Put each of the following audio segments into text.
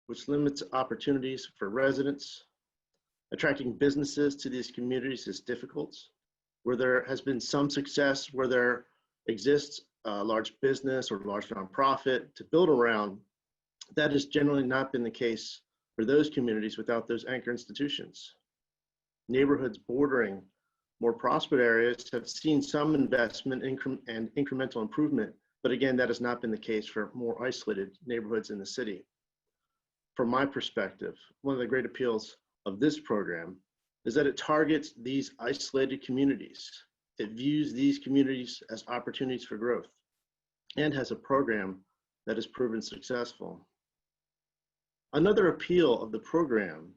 which limits opportunities for residents. Attracting businesses to these communities is difficult. Where there has been some success, where there exists a large business or large nonprofit to build around, that has generally not been the case for those communities without those anchor institutions. Neighborhoods bordering more prosperous areas have seen some investment and incremental improvement, but again, that has not been the case for more isolated neighborhoods in the city. From my perspective, one of the great appeals of this program is that it targets these isolated communities. It views these communities as opportunities for growth and has a program that has proven successful. Another appeal of the program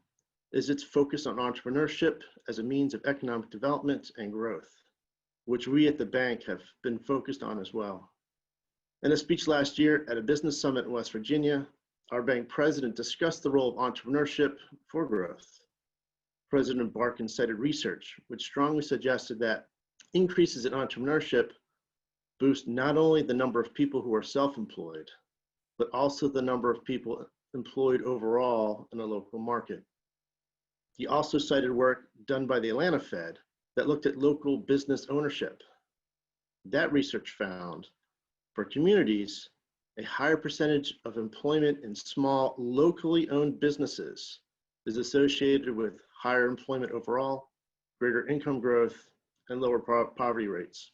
is its focus on entrepreneurship as a means of economic development and growth, which we at the bank have been focused on as well. In a speech last year at a business summit in West Virginia, our bank president discussed the role of entrepreneurship for growth. President Barkin cited research, which strongly suggested that increases in entrepreneurship boost not only the number of people who are self-employed, but also the number of people employed overall in a local market. He also cited work done by the Atlanta Fed that looked at local business ownership. That research found, for communities, a higher percentage of employment in small, locally owned businesses is associated with higher employment overall, greater income growth, and lower poverty rates.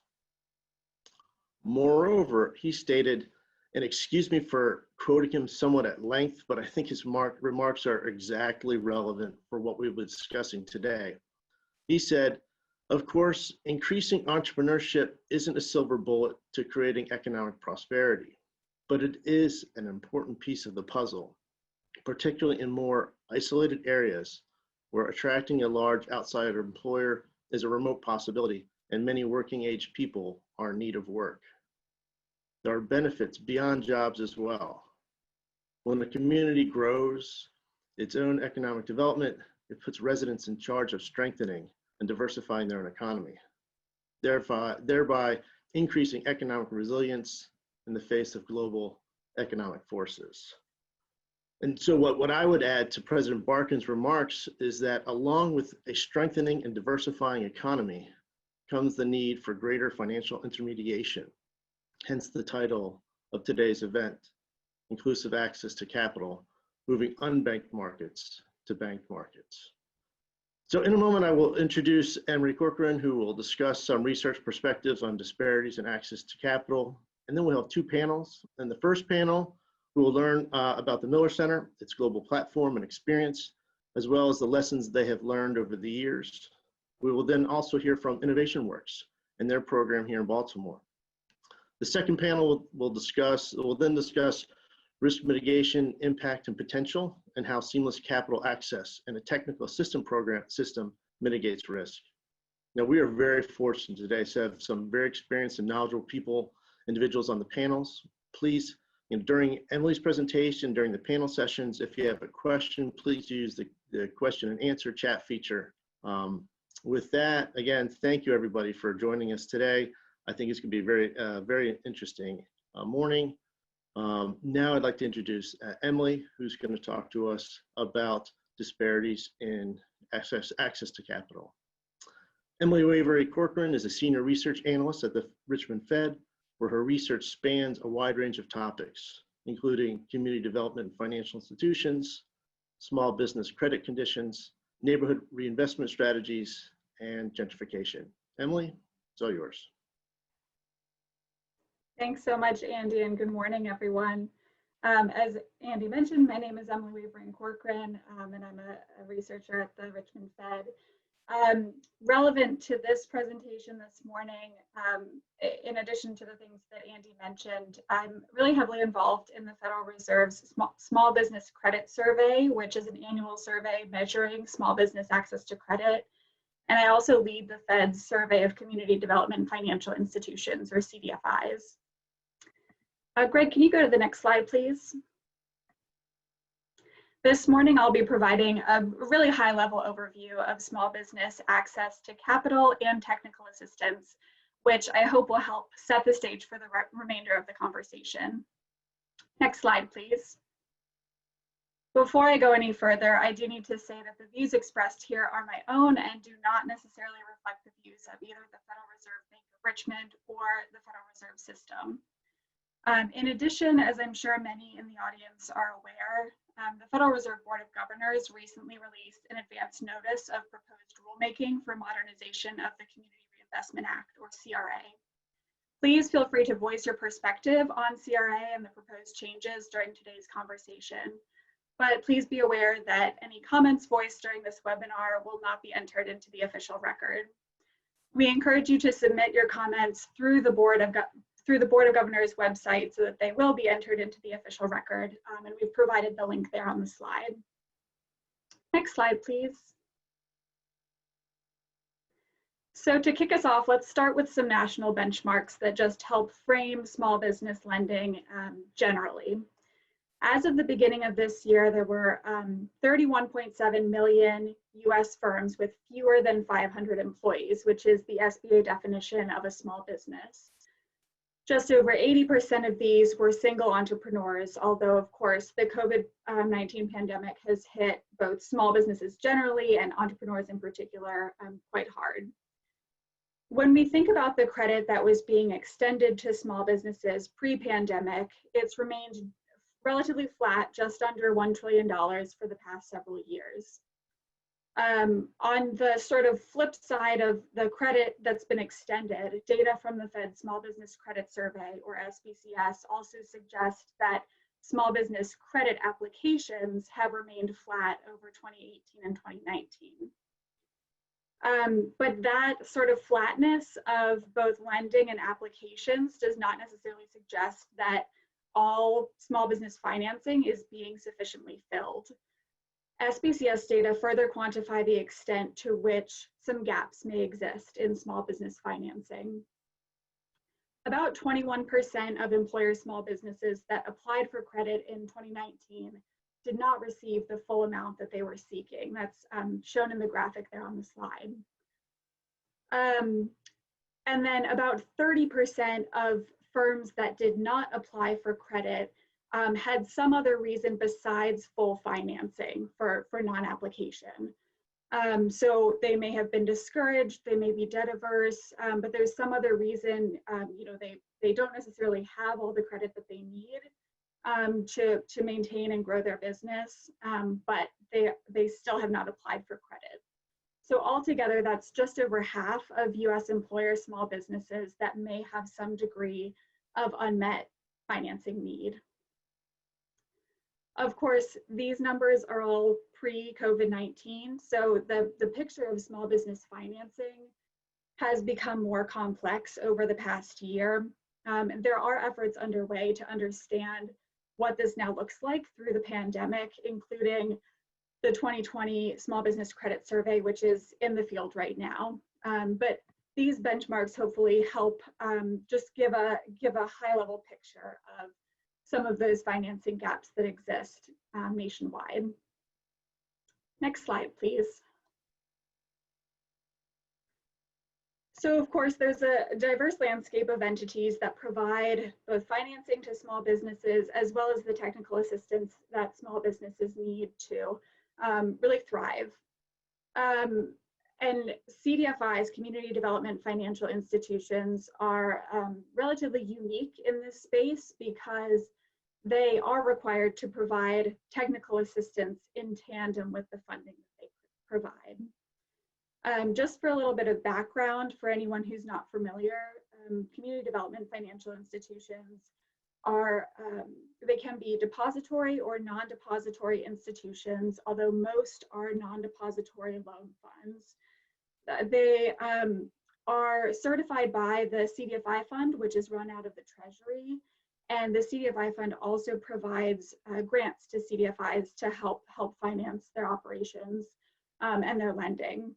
Moreover, he stated, and excuse me for quoting him somewhat at length, but I think his remarks are exactly relevant for what we've been discussing today. He said, of course, increasing entrepreneurship isn't a silver bullet to creating economic prosperity, but it is an important piece of the puzzle, particularly in more isolated areas where attracting a large outsider employer is a remote possibility and many working age people are in need of work. There are benefits beyond jobs as well. When the community grows its own economic development, it puts residents in charge of strengthening and diversifying their own economy, thereby increasing economic resilience in the face of global economic forces. And so what I would add to President Barkin's remarks is that along with a strengthening and diversifying economy comes the need for greater financial intermediation, hence the title of today's event, Inclusive Access to Capital, Moving Unbanked Markets to Banked Markets. So in a moment, I will introduce Emery Corcoran, who will discuss some research perspectives on disparities in access to capital. And then we'll have two panels. In the first panel, we will learn about the Miller Center, its global platform and experience, as well as the lessons they have learned over the years. We will then also hear from Innovation Works and their program here in Baltimore. The second panel will then discuss risk mitigation, impact, and potential, and how seamless capital access and a technical assistance program system mitigates risk. Now, we are very fortunate today to have some very experienced and knowledgeable individuals on the panels. Please, during Emily's presentation, during the panel sessions, if you have a question, please use the question and answer chat feature. With that, again, thank you everybody for joining us today. I think it's going to be a very interesting morning. Now I'd like to introduce Emily, who's going to talk to us about disparities in access to capital. Emily Wavery Corcoran is a senior research analyst at the Richmond Fed, where her research spans a wide range of topics, including community development and financial institutions, small business credit conditions, neighborhood reinvestment strategies, and gentrification. Emily, it's all yours. Thanks so much, Andy, and good morning, everyone. As Andy mentioned, my name is Emily Wavery Corcoran, and I'm a researcher at the Richmond Fed. Relevant to this presentation this morning, in addition to the things that Andy mentioned, I'm really heavily involved in the Federal Reserve's Small Business Credit Survey, which is an annual survey measuring small business access to credit. And I also lead the Fed's Survey of Community Development Financial Institutions, or CDFIs. Greg, can you go to the next slide, please? This morning, I'll be providing a really high-level overview of small business access to capital and technical assistance, which I hope will help set the stage for the remainder of the conversation. Next slide, please. Before I go any further, I do need to say that the views expressed here are my own and do not necessarily reflect the views of either the Federal Reserve Bank of Richmond or the Federal Reserve System. In addition, as I'm sure many in the audience are aware, the Federal Reserve Board of Governors recently released an advance notice of proposed rulemaking for modernization of the Community Reinvestment Act, or CRA. Please feel free to voice your perspective on CRA and the proposed changes during today's conversation. But please be aware that any comments voiced during this webinar will not be entered into the official record. We encourage you to submit your comments through the Board of Governors website so that they will be entered into the official record, and we've provided the link there on the slide. Next slide, please. So to kick us off, let's start with some national benchmarks that just help frame small business lending generally. As of the beginning of this year, there were 31.7 million US firms with fewer than 500 employees, which is the SBA definition of a small business. Just over 80% of these were single entrepreneurs, although of course the COVID-19 pandemic has hit both small businesses generally and entrepreneurs in particular quite hard. When we think about the credit that was being extended to small businesses pre-pandemic, it's remained relatively flat, just under $1 trillion for the past several years. On the sort of flip side of the credit that's been extended, data from the Fed Small Business Credit Survey, or SBCS, also suggests that small business credit applications have remained flat over 2018 and 2019. But that sort of flatness of both lending and applications does not necessarily suggest that all small business financing is being sufficiently filled. SBCS data further quantify the extent to which some gaps may exist in small business financing. About 21% of employer small businesses that applied for credit in 2019 did not receive the full amount that they were seeking. That's shown in the graphic there on the slide. And then about 30% of firms that did not apply for credit had some other reason besides full financing for non-application. So they may have been discouraged, they may be debt averse, but there's some other reason, they don't necessarily have all the credit that they need to maintain and grow their business, but they still have not applied for credit. So altogether, that's just over half of US employer small businesses that may have some degree of unmet financing need. Of course, these numbers are all pre-COVID-19, so the picture of small business financing has become more complex over the past year. There are efforts underway to understand what this now looks like through the pandemic, including the 2020 Small Business Credit Survey, which is in the field right now. But these benchmarks hopefully help just give a high-level picture of some of those financing gaps that exist nationwide. Next slide, please. So of course, there's a diverse landscape of entities that provide both financing to small businesses as well as the technical assistance that small businesses need to really thrive. And CDFIs, Community Development Financial Institutions, are relatively unique in this space because they are required to provide technical assistance in tandem with the funding that they provide. Just for a little bit of background for anyone who's not familiar, community development financial institutions are, they can be depository or non-depository institutions, although most are non-depository loan funds. They are certified by the CDFI fund, which is run out of the Treasury. And the CDFI fund also provides grants to CDFIs to help finance their operations and their lending.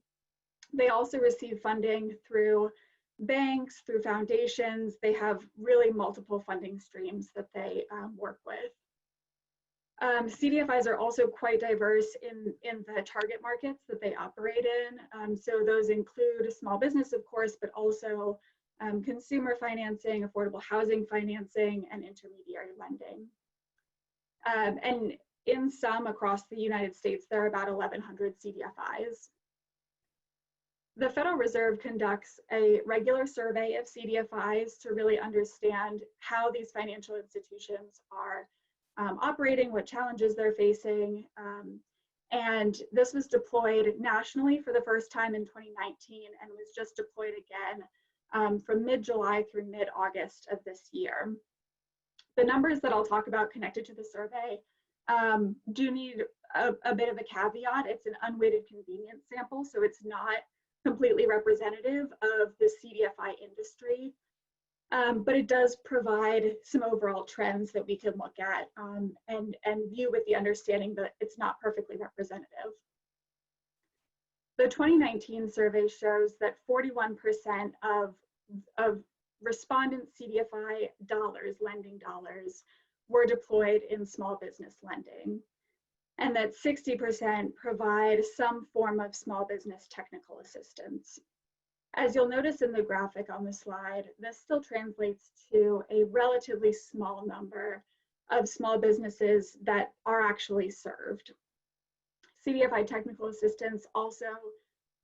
They also receive funding through banks, through foundations. They have really multiple funding streams that they work with. CDFIs are also quite diverse in the target markets that they operate in. So those include small business, of course, but also consumer financing, affordable housing financing, and intermediary lending. And in sum, across the United States, there are about 1,100 CDFIs. The Federal Reserve conducts a regular survey of CDFIs to really understand how these financial institutions are operating, what challenges they're facing. And this was deployed nationally for the first time in 2019 and was just deployed again from mid-July through mid-August of this year. The numbers that I'll talk about connected to the survey do need a bit of a caveat. It's an unweighted convenience sample, so it's not completely representative of the CDFI industry, but it does provide some overall trends that we can look at and view with the understanding that it's not perfectly representative. The 2019 survey shows that 41% of respondent CDFI dollars, lending dollars, were deployed in small business lending, and that 60% provide some form of small business technical assistance. As you'll notice in the graphic on the slide, this still translates to a relatively small number of small businesses that are actually served. CDFI technical assistance also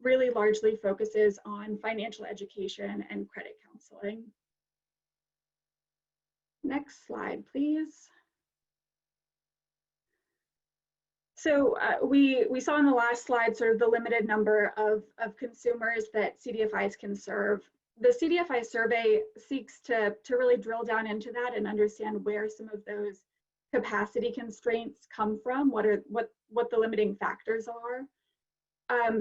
really largely focuses on financial education and credit counseling. Next slide, please. So we saw in the last slide sort of the limited number of consumers that CDFIs can serve. The CDFI survey seeks to really drill down into that and understand where some of those capacity constraints come from, what the limiting factors are.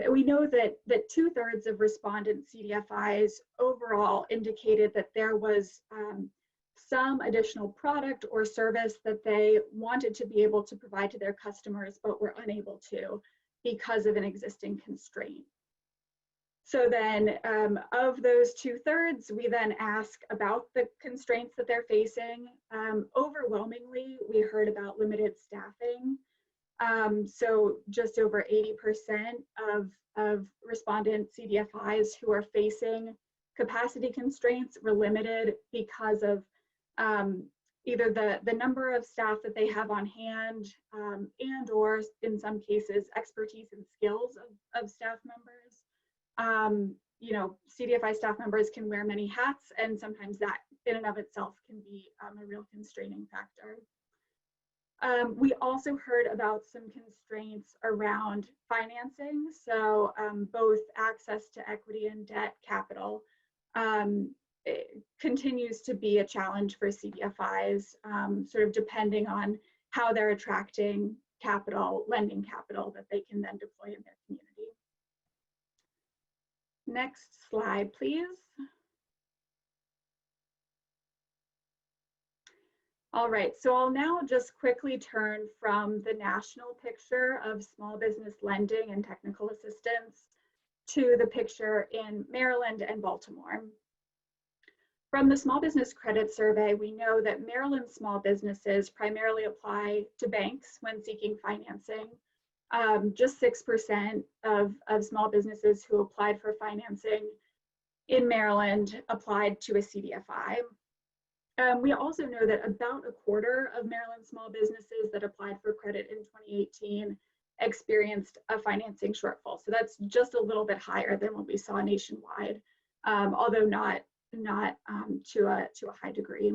We know that 2/3 of respondent CDFIs overall indicated that there was some additional product or service that they wanted to be able to provide to their customers, but were unable to because of an existing constraint. So then of those 2/3, we then ask about the constraints that they're facing. Overwhelmingly, we heard about limited staffing. So just over 80% of respondent CDFIs who are facing capacity constraints were limited because of either the number of staff that they have on hand and or in some cases expertise and skills of staff members. You know, CDFI staff members can wear many hats, and sometimes that in and of itself can be a real constraining factor. We also heard about some constraints around financing, so both access to equity and debt capital continues to be a challenge for CDFIs, sort of depending on how they're attracting capital, lending capital that they can then deploy in their community. Next slide, please. All right, so I'll now just quickly turn from the national picture of small business lending and technical assistance to the picture in Maryland and Baltimore. From the Small Business Credit Survey, we know that Maryland small businesses primarily apply to banks when seeking financing. Just 6% of small businesses who applied for financing in Maryland applied to a CDFI. We also know that about 1/4 of Maryland small businesses that applied for credit in 2018 experienced a financing shortfall. So that's just a little bit higher than what we saw nationwide, although not to a high degree.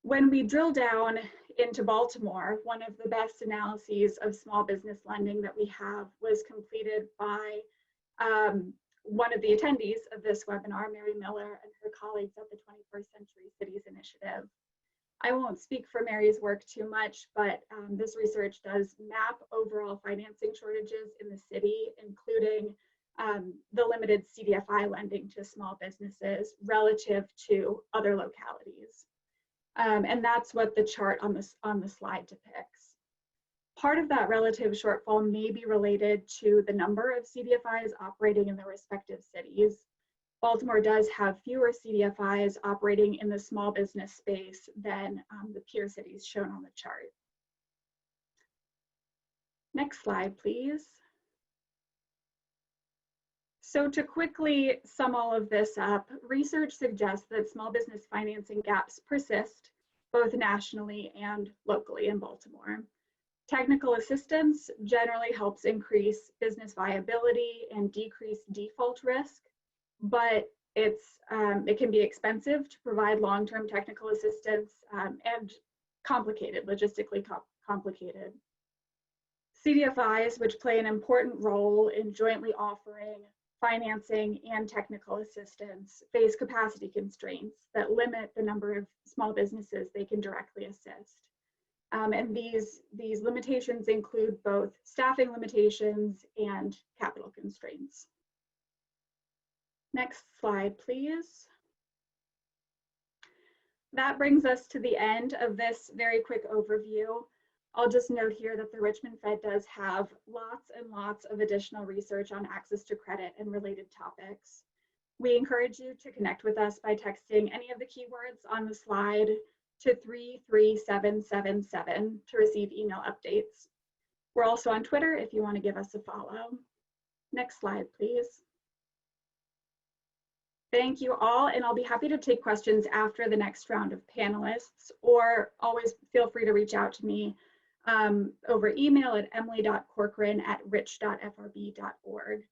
When we drill down into Baltimore, one of the best analyses of small business lending that we have was completed by one of the attendees of this webinar, Mary Miller, and her colleagues at the 21st Century Cities Initiative. I won't speak for Mary's work too much, but this research does map overall financing shortages in the city, including the limited CDFI lending to small businesses relative to other localities. And that's what the chart on the slide depicts. Part of that relative shortfall may be related to the number of CDFIs operating in the respective cities. Baltimore does have fewer CDFIs operating in the small business space than the peer cities shown on the chart. Next slide, please. So to quickly sum all of this up, research suggests that small business financing gaps persist both nationally and locally in Baltimore. Technical assistance generally helps increase business viability and decrease default risk, but it can be expensive to provide long-term technical assistance and complicated, logistically complicated. CDFIs, which play an important role in jointly offering financing and technical assistance, face capacity constraints that limit the number of small businesses they can directly assist. And these limitations include both staffing limitations and capital constraints. Next slide, please. That brings us to the end of this very quick overview. I'll just note here that the Richmond Fed does have lots and lots of additional research on access to credit and related topics. We encourage you to connect with us by texting any of the keywords on the slide to 33777 to receive email updates. We're also on Twitter if you want to give us a follow. Next slide, please. Thank you all, and I'll be happy to take questions after the next round of panelists, or always feel free to reach out to me over email at emily.corcoran@rich.frb.org.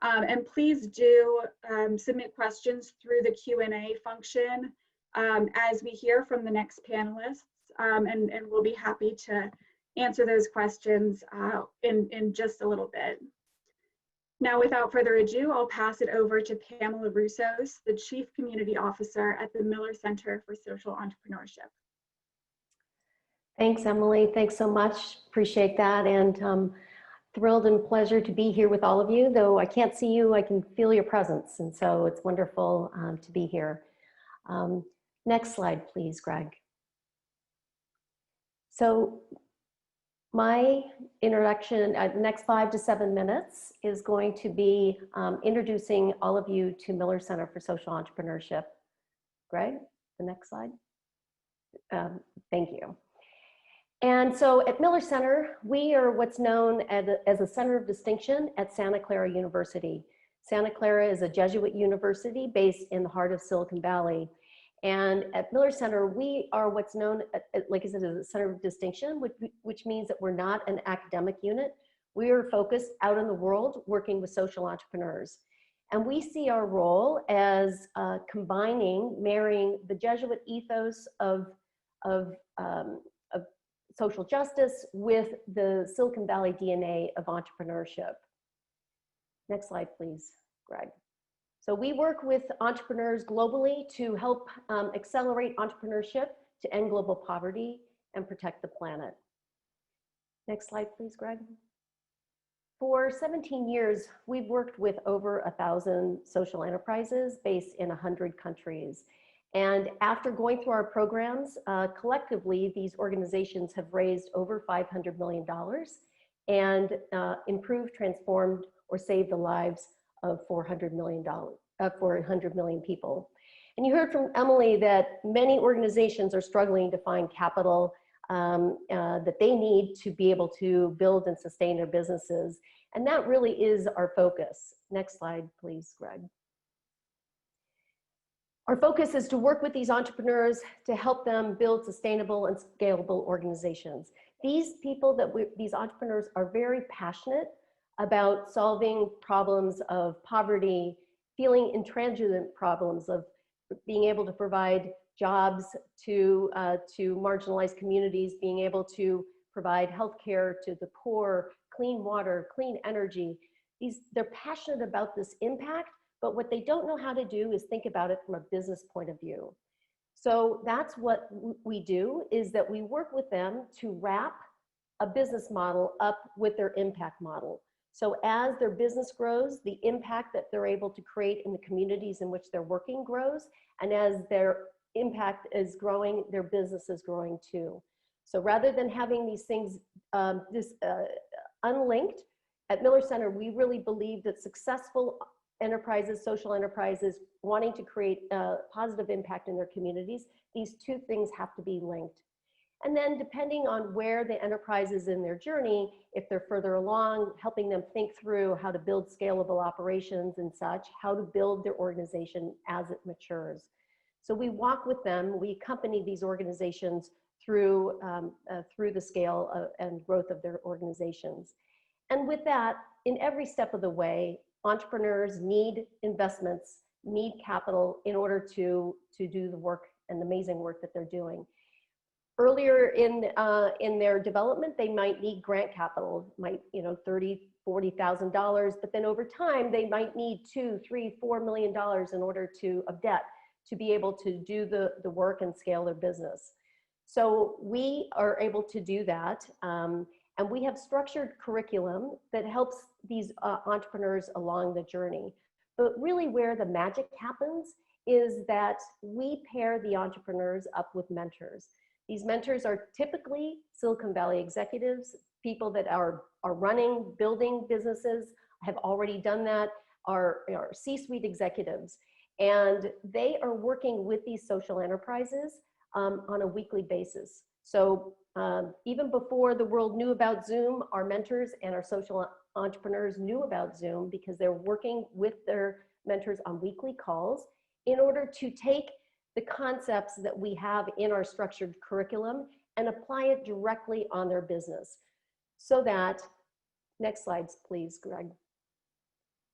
And please do submit questions through the Q&A function as we hear from the next panelists, and we'll be happy to answer those questions in just a little bit. Now, without further ado, I'll pass it over to Pamela Roussos, the Chief Community Officer at the Miller Center for Social Entrepreneurship. Thanks, Emily. Thanks so much. Appreciate that. And thrilled and pleasure to be here with all of you. Though I can't see you, I can feel your presence. And so it's wonderful to be here. Next slide, please, Greg. So my introduction, the next 5 to 7 minutes is going to be introducing all of you to Miller Center for Social Entrepreneurship. Greg, the next slide. Thank you. And so at Miller Center, we are what's known as a center of distinction at Santa Clara University. Santa Clara is a Jesuit university based in the heart of Silicon Valley. And at Miller Center, we are what's known, like I said, as a center of distinction, which means that we're not an academic unit. We are focused out in the world working with social entrepreneurs. And we see our role as marrying the Jesuit ethos of social justice with the Silicon Valley DNA of entrepreneurship. Next slide, please, Greg. So we work with entrepreneurs globally to help accelerate entrepreneurship to end global poverty and protect the planet. Next slide, please, Greg. For 17 years, we've worked with over 1,000 social enterprises based in 100 countries. And after going through our programs, collectively, these organizations have raised over $500 million and improved, transformed, or saved the lives of 400 million people. And you heard from Emily that many organizations are struggling to find capital that they need to be able to build and sustain their businesses. And that really is our focus. Next slide, please, Greg. Our focus is to work with these entrepreneurs to help them build sustainable and scalable organizations. These entrepreneurs are very passionate about solving problems of poverty, feeling intransigent problems of being able to provide jobs to marginalized communities, being able to provide healthcare to the poor, clean water, clean energy. They're passionate about this impact, but what they don't know how to do is think about it from a business point of view. So that's what we do, is that we work with them to wrap a business model up with their impact model. So as their business grows, the impact that they're able to create in the communities in which they're working grows. And as their impact is growing, their business is growing too. So rather than having these things unlinked, at Miller Center, we really believe that successful enterprises, social enterprises, wanting to create a positive impact in their communities, these two things have to be linked. And then depending on where the enterprise is in their journey, if they're further along, helping them think through how to build scalable operations and such, how to build their organization as it matures. So we walk with them, we accompany these organizations through the scale and growth of their organizations. And with that, in every step of the way, entrepreneurs need investments, need capital in order to do the work and the amazing work that they're doing. Earlier in their development, they might need grant capital, might, $30,000, $40,000, but then over time, they might need $2, $3, $4 million in order of debt to be able to do the work and scale their business. So we are able to do that. And we have structured curriculum that helps these entrepreneurs along the journey. But really where the magic happens is that we pair the entrepreneurs up with mentors. These mentors are typically Silicon Valley executives, people that are running, building businesses, have already done that, are C-suite executives. And they are working with these social enterprises on a weekly basis. So even before the world knew about Zoom, our mentors and our social entrepreneurs knew about Zoom because they're working with their mentors on weekly calls in order to take the concepts that we have in our structured curriculum and apply it directly on their business. So that, next slides, please, Greg.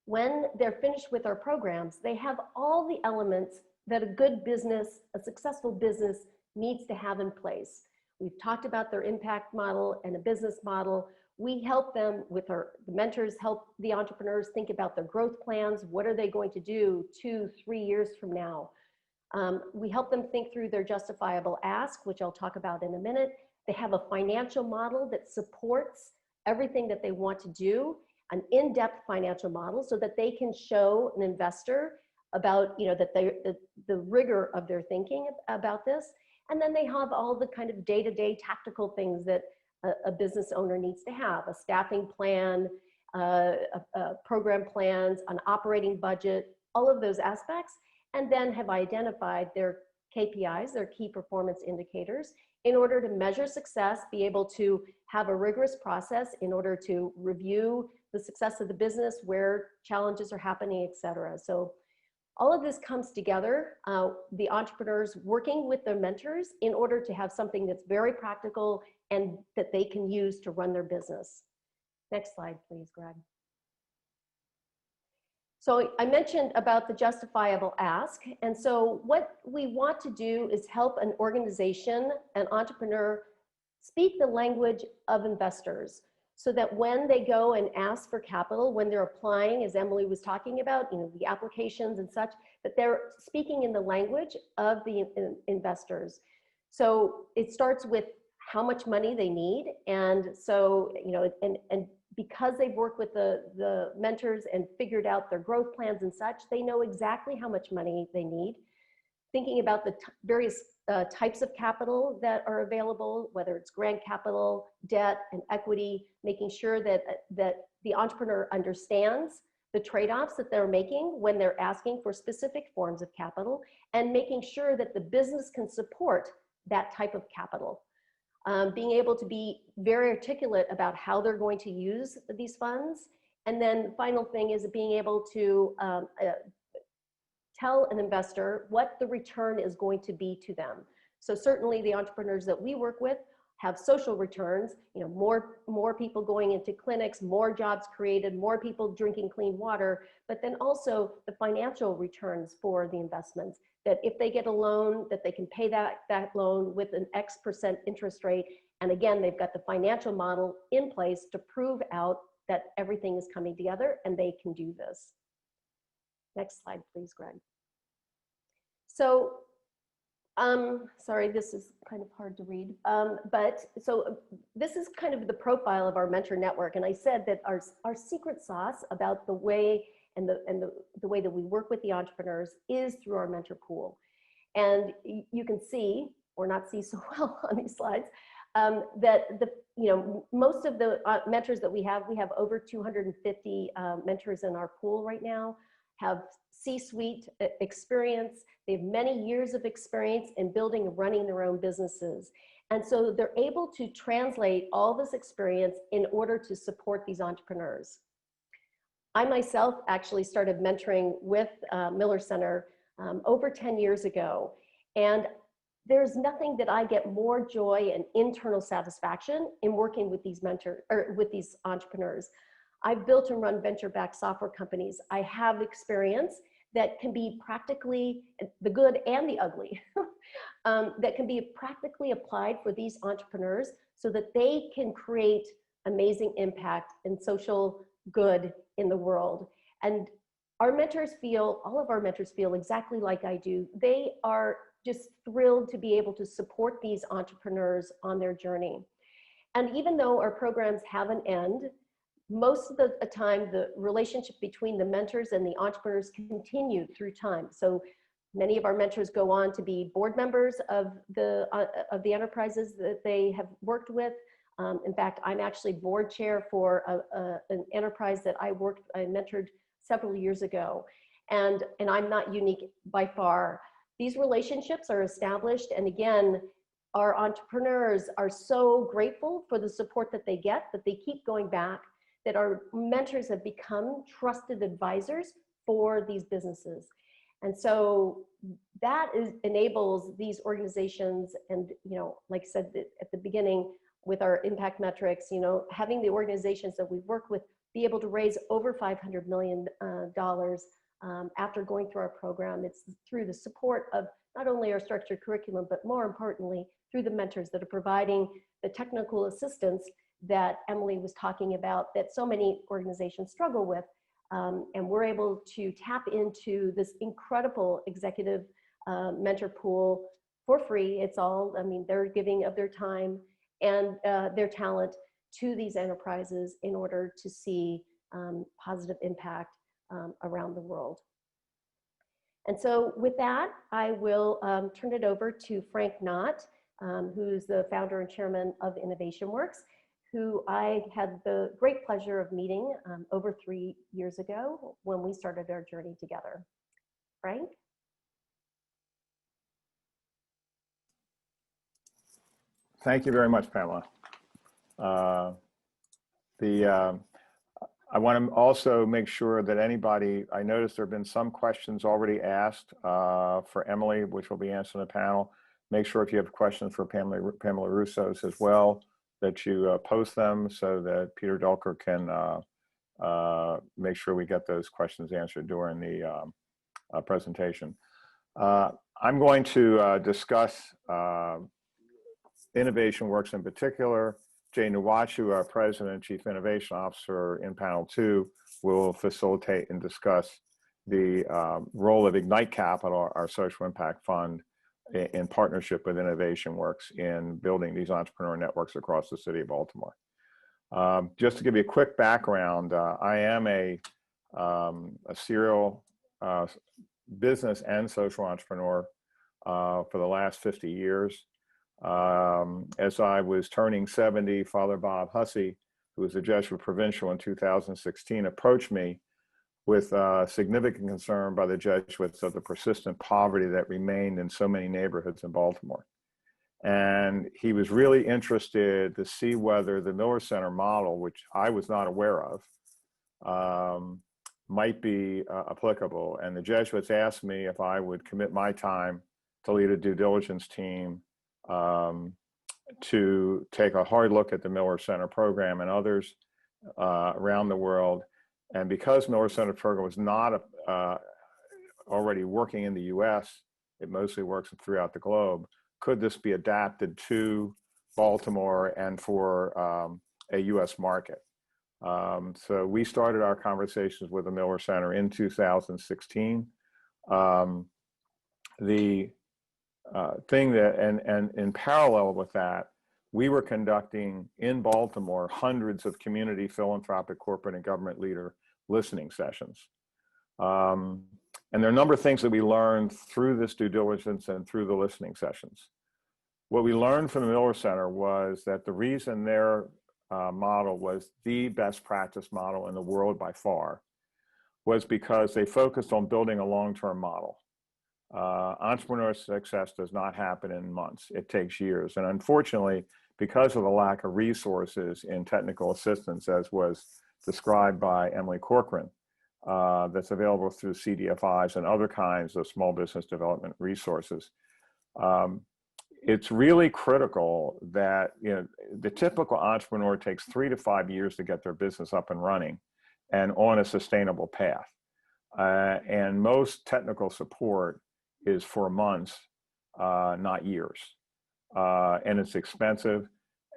When they're finished with our programs, they have all the elements that a good business, a successful business needs to have in place. We've talked about their impact model and a business model. We help them with the mentors help the entrepreneurs think about their growth plans. What are they going to do 2, 3 years from now? We help them think through their justifiable ask, which I'll talk about in a minute. They have a financial model that supports everything that they want to do, an in-depth financial model so that they can show an investor about, that the rigor of their thinking about this. And then they have all the kind of day-to-day tactical things that a business owner needs to have, a staffing plan, program plans, an operating budget, all of those aspects, and then have identified their KPIs, their key performance indicators, in order to measure success, be able to have a rigorous process in order to review the success of the business, where challenges are happening, et cetera. So all of this comes together, the entrepreneurs working with their mentors in order to have something that's very practical and that they can use to run their business. Next slide, please, Greg. So I mentioned about the justifiable ask. And so what we want to do is help an organization, an entrepreneur, speak the language of investors so that when they go and ask for capital, when they're applying, as Emily was talking about, the applications and such, that they're speaking in the language of the investors. So it starts with how much money they need. And so, and because they've worked with the mentors and figured out their growth plans and such, they know exactly how much money they need. Thinking about the various types of capital that are available, whether it's grant capital, debt, and equity, making sure that the entrepreneur understands the trade-offs that they're making when they're asking for specific forms of capital, and making sure that the business can support that type of capital. Being able to be very articulate about how they're going to use these funds. And then the final thing is being able to tell an investor what the return is going to be to them. So certainly the entrepreneurs that we work with have social returns, more people going into clinics, more jobs created, more people drinking clean water, but then also the financial returns for the investments, that if they get a loan, that they can pay that loan with an X% interest rate. And again, they've got the financial model in place to prove out that everything is coming together and they can do this. Next slide, please, Greg. So, sorry, this is kind of hard to read. So this is kind of the profile of our mentor network. And I said that our secret sauce about the way and the way that we work with the entrepreneurs is through our mentor pool. And you can see, or not see so well on these slides, that most of the mentors that we have over 250 mentors in our pool right now, have C-suite experience. They have many years of experience in building and running their own businesses. And so they're able to translate all this experience in order to support these entrepreneurs. I myself actually started mentoring with Miller Center over 10 years ago. And there's nothing that I get more joy and internal satisfaction in working with these mentors or with these entrepreneurs. I've built and run venture-backed software companies. I have experience that can be practically, the good and the ugly, that can be practically applied for these entrepreneurs so that they can create amazing impact and social good in the world. And our mentors feel, all of our mentors feel exactly like I do. They are just thrilled to be able to support these entrepreneurs on their journey. And even though our programs have an end, most of the time, the relationship between the mentors and the entrepreneurs continue through time. So many of our mentors go on to be board members of the enterprises that they have worked with. In fact, I'm actually board chair for an enterprise that I mentored several years ago. And I'm not unique by far. These relationships are established. And again, our entrepreneurs are so grateful for the support that they get, that they keep going back, that our mentors have become trusted advisors for these businesses. And so that enables these organizations, and like I said at the beginning with our impact metrics, having the organizations that we've worked with be able to raise over $500 million after going through our program. It's through the support of not only our structured curriculum, but more importantly, through the mentors that are providing the technical assistance that Emily was talking about, that so many organizations struggle with. And we're able to tap into this incredible executive mentor pool for free. It's all, they're giving of their time and their talent to these enterprises in order to see positive impact around the world. And so with that, I will turn it over to Frank Knott, who's the founder and chairman of InnovationWorks, who I had the great pleasure of meeting over 3 years ago when we started our journey together. Frank? Thank you very much, Pamela. I want to also make sure that anybody, I noticed there have been some questions already asked for Emily, which will be answered in the panel. Make sure if you have questions for Pamela Russos as well, that you post them so that Peter Delker can make sure we get those questions answered during the presentation. I'm going to discuss InnovationWorks in particular. Jay Nwachu, our President and Chief Innovation Officer in panel 2, will facilitate and discuss the role of Ignite Capital, our social impact fund, in partnership with InnovationWorks in building these entrepreneur networks across the city of Baltimore. Just to give you a quick background, I am a serial business and social entrepreneur for the last 50 years. As I was turning 70, Father Bob Hussey, who was the Jesuit provincial in 2016, approached me with significant concern by the Jesuits of the persistent poverty that remained in so many neighborhoods in Baltimore. And he was really interested to see whether the Miller Center model, which I was not aware of, might be applicable. And the Jesuits asked me if I would commit my time to lead a due diligence team to take a hard look at the Miller Center program and others around the world. And because Miller Center program was not already working in the US, it mostly works throughout the globe, could this be adapted to Baltimore and for a US market? So we started our conversations with the Miller Center in 2016. The thing that, and in parallel with that, we were conducting in Baltimore hundreds of community, philanthropic, corporate, and government leader listening sessions. And there are a number of things that we learned through this due diligence and through the listening sessions. What we learned from the Miller Center was that the reason their model was the best practice model in the world by far was because they focused on building a long-term model. Entrepreneurial success does not happen in months. It takes years. And unfortunately, because of the lack of resources in technical assistance, as was described by Emily Corcoran, that's available through CDFIs and other kinds of small business development resources. It's really critical that, the typical entrepreneur takes 3 to 5 years to get their business up and running and on a sustainable path. And most technical support is for months, not years. And it's expensive.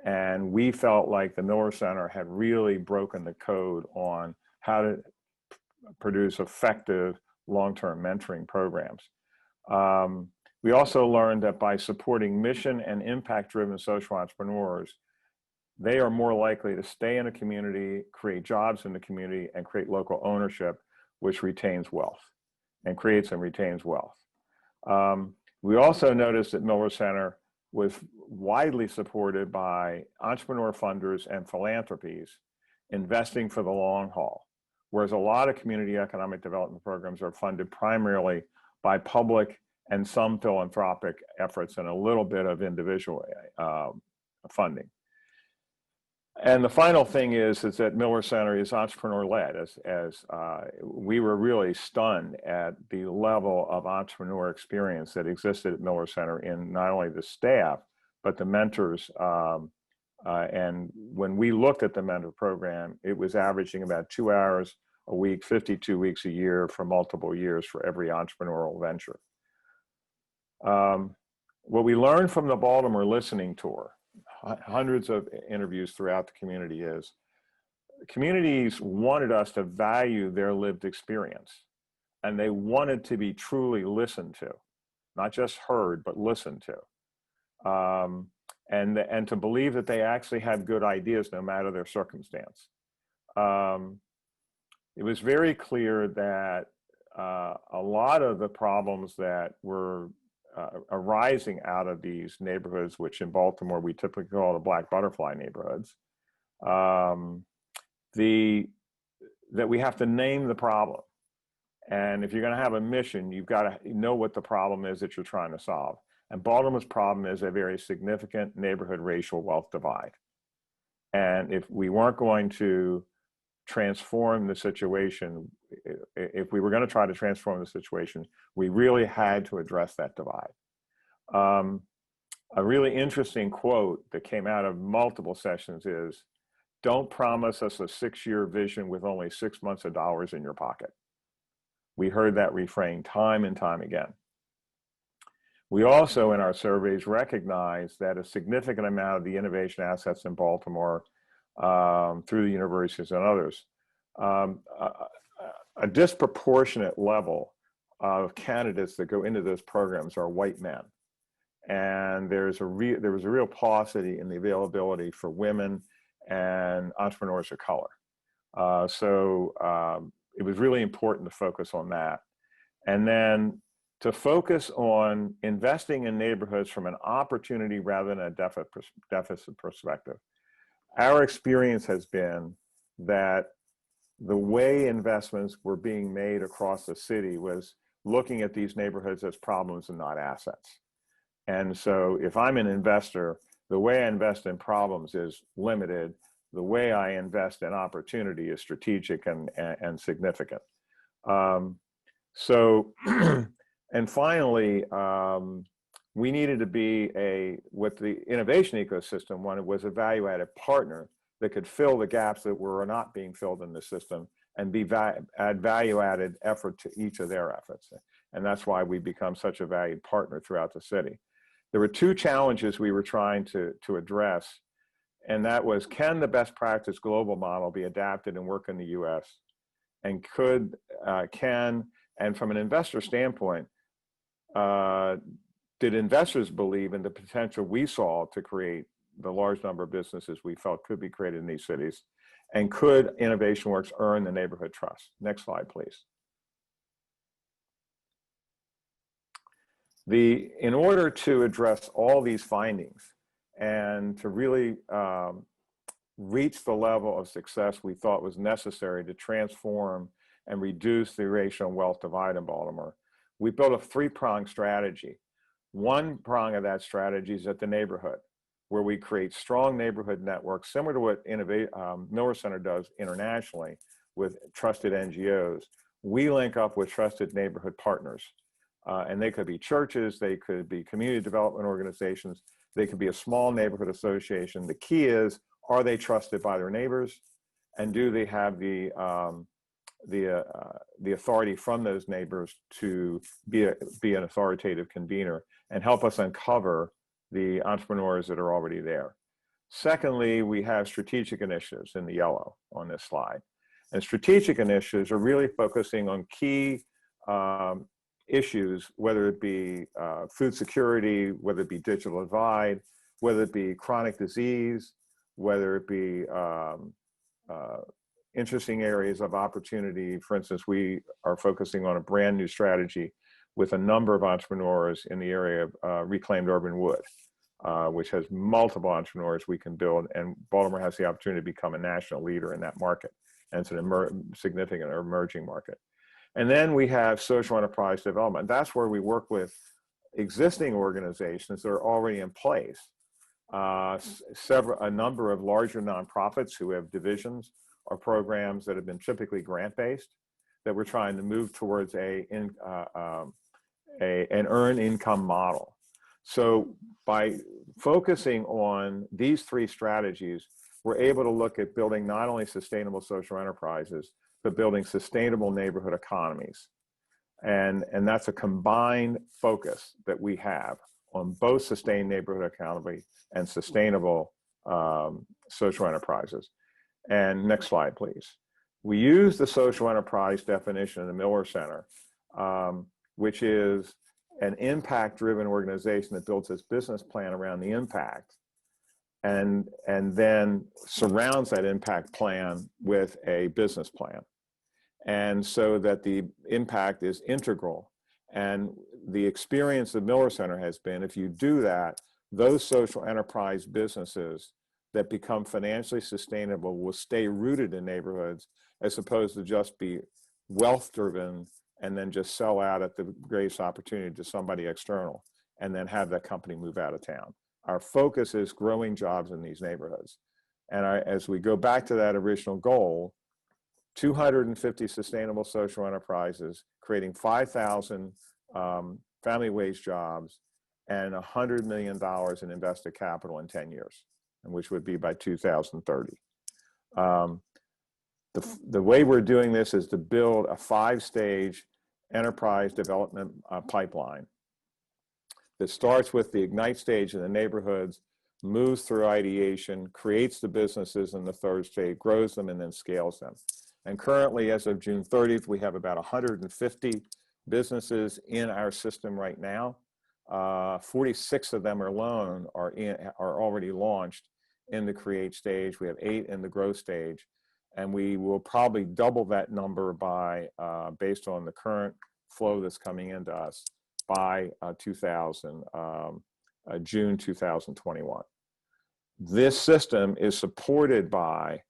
And we felt like the Miller Center had really broken the code on how to produce effective long-term mentoring programs. We also learned that by supporting mission and impact-driven social entrepreneurs, they are more likely to stay in a community, create jobs in the community, and create local ownership, which retains wealth and creates and retains wealth. We also noticed that Miller Center was widely supported by entrepreneur funders and philanthropies investing for the long haul, whereas a lot of community economic development programs are funded primarily by public and some philanthropic efforts and a little bit of individual funding. And the final thing is that Miller Center is entrepreneur-led, as we were really stunned at the level of entrepreneur experience that existed at Miller Center in not only the staff, but the mentors. And when we looked at the mentor program, it was averaging about 2 hours a week, 52 weeks a year for multiple years for every entrepreneurial venture. What we learned from the Baltimore listening tour, hundreds of interviews throughout the community, is communities wanted us to value their lived experience, and they wanted to be truly listened to, not just heard, but listened to, and to believe that they actually had good ideas no matter their circumstance. It was very clear that a lot of the problems that were arising out of these neighborhoods, which in Baltimore we typically call the black butterfly neighborhoods, that we have to name the problem. And if you're going to have a mission, you've got to know what the problem is that you're trying to solve. And Baltimore's problem is a very significant neighborhood racial wealth divide. And if we weren't going to transform the situation, if we were going to try to transform the situation, we really had to address that divide. A really interesting quote that came out of multiple sessions is, "Don't promise us a 6-year vision with only 6 months of dollars in your pocket." We heard that refrain time and time again. We also, in our surveys, recognized that a significant amount of the innovation assets in Baltimore, through the universities and others, a disproportionate level of candidates that go into those programs are white men. And there was a real paucity in the availability for women and entrepreneurs of color. So it was really important to focus on that. And then to focus on investing in neighborhoods from an opportunity rather than a deficit perspective. Our experience has been that the way investments were being made across the city was looking at these neighborhoods as problems and not assets. And so if I'm an investor, the way I invest in problems is limited. The way I invest in opportunity is strategic and significant. And finally, we needed to be what the innovation ecosystem wanted was a value-added partner that could fill the gaps that were not being filled in the system and add value-added effort to each of their efforts. And that's why we become such a valued partner throughout the city. There were 2 challenges we were trying to address, and that was, can the best practice global model be adapted and work in the US? And and from an investor standpoint, did investors believe in the potential we saw to create the large number of businesses we felt could be created in these cities? And could Innovation Works earn the neighborhood trust? Next slide, please. In order to address all these findings and to really reach the level of success we thought was necessary to transform and reduce the racial and wealth divide in Baltimore, we built a 3-pronged strategy. One prong of that strategy is at the neighborhood, where we create strong neighborhood networks, similar to what Miller Center does internationally, with trusted NGOs. We link up with trusted neighborhood partners. And they could be churches, they could be community development organizations, they could be a small neighborhood association. The key is, are they trusted by their neighbors? And do they have the authority from those neighbors to be an authoritative convener and help us uncover the entrepreneurs that are already there? Secondly, we have strategic initiatives in the yellow on this slide. And strategic initiatives are really focusing on key issues, whether it be food security, whether it be digital divide, whether it be chronic disease, whether it be interesting areas of opportunity. For instance, we are focusing on a brand new strategy with a number of entrepreneurs in the area of reclaimed urban wood, which has multiple entrepreneurs we can build, and Baltimore has the opportunity to become a national leader in that market. And it's an significant emerging market. And then we have social enterprise development. That's where we work with existing organizations that are already in place. A number of larger nonprofits who have divisions or programs that have been typically grant-based, that we're trying to move towards an earned income model. So by focusing on these three strategies, we're able to look at building not only sustainable social enterprises, but building sustainable neighborhood economies. And that's a combined focus that we have on both sustained neighborhood economy and sustainable social enterprises. And next slide, please. We use the social enterprise definition in the Miller Center, which is an impact-driven organization that builds its business plan around the impact, and then surrounds that impact plan with a business plan. And so that the impact is integral. And the experience of Miller Center has been, if you do that, those social enterprise businesses that become financially sustainable will stay rooted in neighborhoods, as opposed to just be wealth driven and then just sell out at the greatest opportunity to somebody external and then have that company move out of town. Our focus is growing jobs in these neighborhoods. And as we go back to that original goal, 250 sustainable social enterprises, creating 5,000 family wage jobs and $100 million in invested capital in 10 years, and which would be by 2030. The way we're doing this is to build a 5-stage enterprise development pipeline that starts with the Ignite stage in the neighborhoods, moves through ideation, creates the businesses in the 3rd stage, grows them, and then scales them. And currently, as of June 30th, we have about 150 businesses in our system right now. 46 of them alone are already launched in the create stage. We have 8 in the growth stage. And we will probably double that number by, based on the current flow that's coming into us, by June 2021. This system is supported by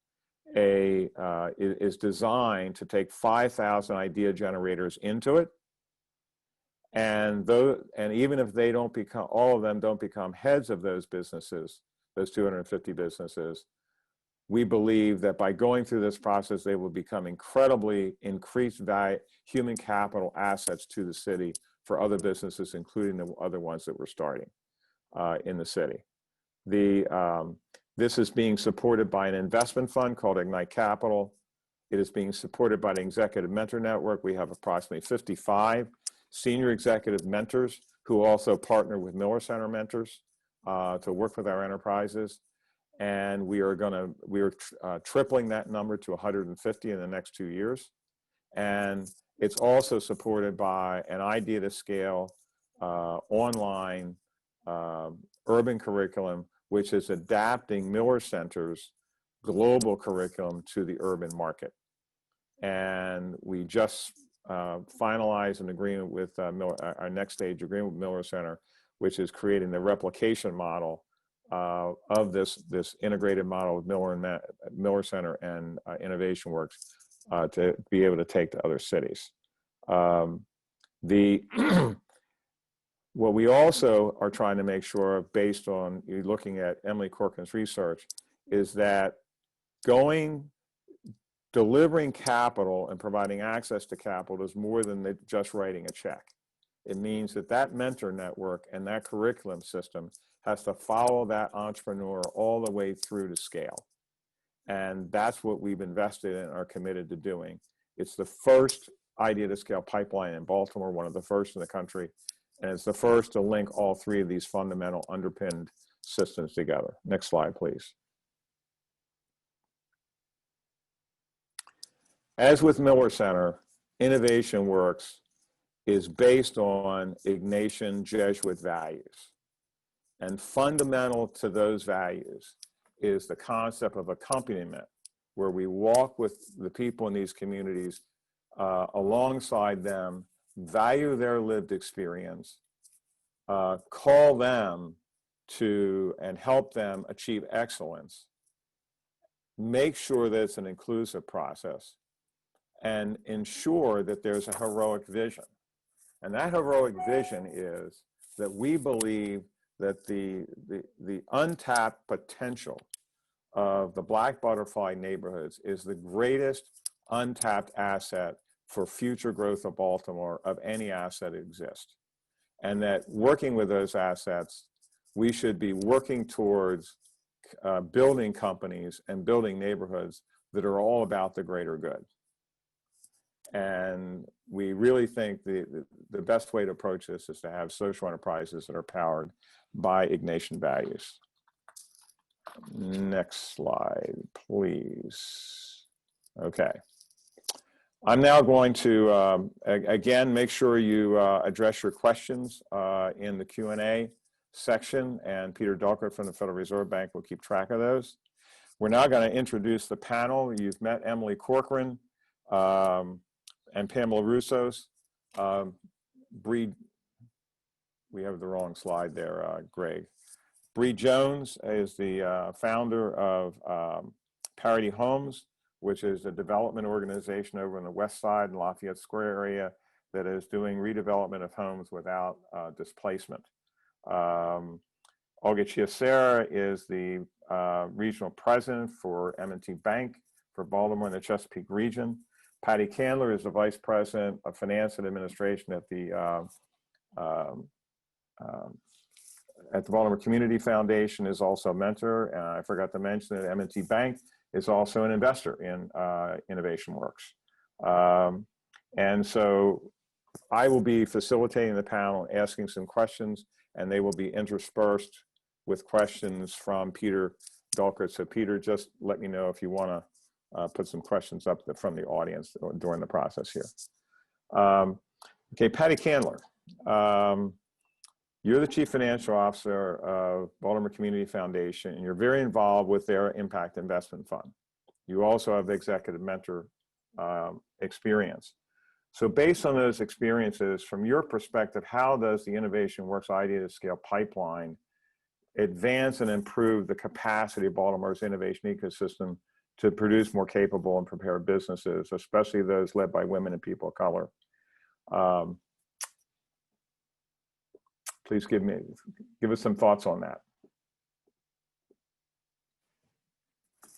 is designed to take 5,000 idea generators into it. And even if they don't become, all of them don't become heads of those businesses, those 250 businesses, we believe that by going through this process, they will become incredibly increased value, human capital assets to the city for other businesses, including the other ones that we're starting in the city. This is being supported by an investment fund called Ignite Capital. It is being supported by the Executive Mentor Network. We have approximately 55 senior executive mentors who also partner with Miller Center mentors to work with our enterprises. And we are tripling that number to 150 in the next 2 years. And it's also supported by an idea to scale online urban curriculum, which is adapting Miller Center's global curriculum to the urban market. And we just finalized an agreement with our next stage agreement with Miller Center, which is creating the replication model of this integrated model with Miller Center and Innovation Works to be able to take to other cities. What we also are trying to make sure of, based on you looking at Emily Corcoran's research, is that going delivering capital and providing access to capital is more than just writing a check. It means that that mentor network and that curriculum system has to follow that entrepreneur all the way through to scale. And that's what we've invested in and are committed to doing. It's the first idea to scale pipeline in Baltimore, one of the first in the country. And it's the first to link all three of these fundamental underpinned systems together. Next slide, please. As with Miller Center, Innovation Works is based on Ignatian Jesuit values. And fundamental to those values is the concept of accompaniment, where we walk with the people in these communities alongside them, value their lived experience, call them to and help them achieve excellence, make sure that it's an inclusive process, and ensure that there's a heroic vision. And that heroic vision is that we believe that the untapped potential of the Black Butterfly neighborhoods is the greatest untapped asset for future growth of Baltimore of any asset that exists. And that working with those assets, we should be working towards building companies and building neighborhoods that are all about the greater good. And we really think the best way to approach this is to have social enterprises that are powered by Ignatian values. Next slide, please. Okay. I'm now going to, again, make sure you address your questions in the Q&A section, and Peter Dulkert from the Federal Reserve Bank will keep track of those. We're now going to introduce the panel. You've met Emily Corcoran and Pamela Roussos. Bree, we have the wrong slide there, Greg. Bree Jones is the founder of Parity Homes, which is a development organization over on the west side in Lafayette Square area that is doing redevelopment of homes without displacement. Olga Chiesera is the regional president for M&T Bank for Baltimore and the Chesapeake region. Patty Candler is the vice president of finance and administration at the Baltimore Community Foundation, is also a mentor. And I forgot to mention that M&T Bank is also an investor in Innovation Works. And so I will be facilitating the panel, asking some questions, and they will be interspersed with questions from Peter Dulkert. So Peter, just let me know if you want to put some questions up from the audience during the process here. Okay, Patty Candler. You're the Chief Financial Officer of Baltimore Community Foundation, and you're very involved with their Impact Investment Fund. You also have executive mentor experience. So based on those experiences, from your perspective, how does the Innovation Works idea to scale pipeline advance and improve the capacity of Baltimore's innovation ecosystem to produce more capable and prepared businesses, especially those led by women and people of color? Please give us some thoughts on that.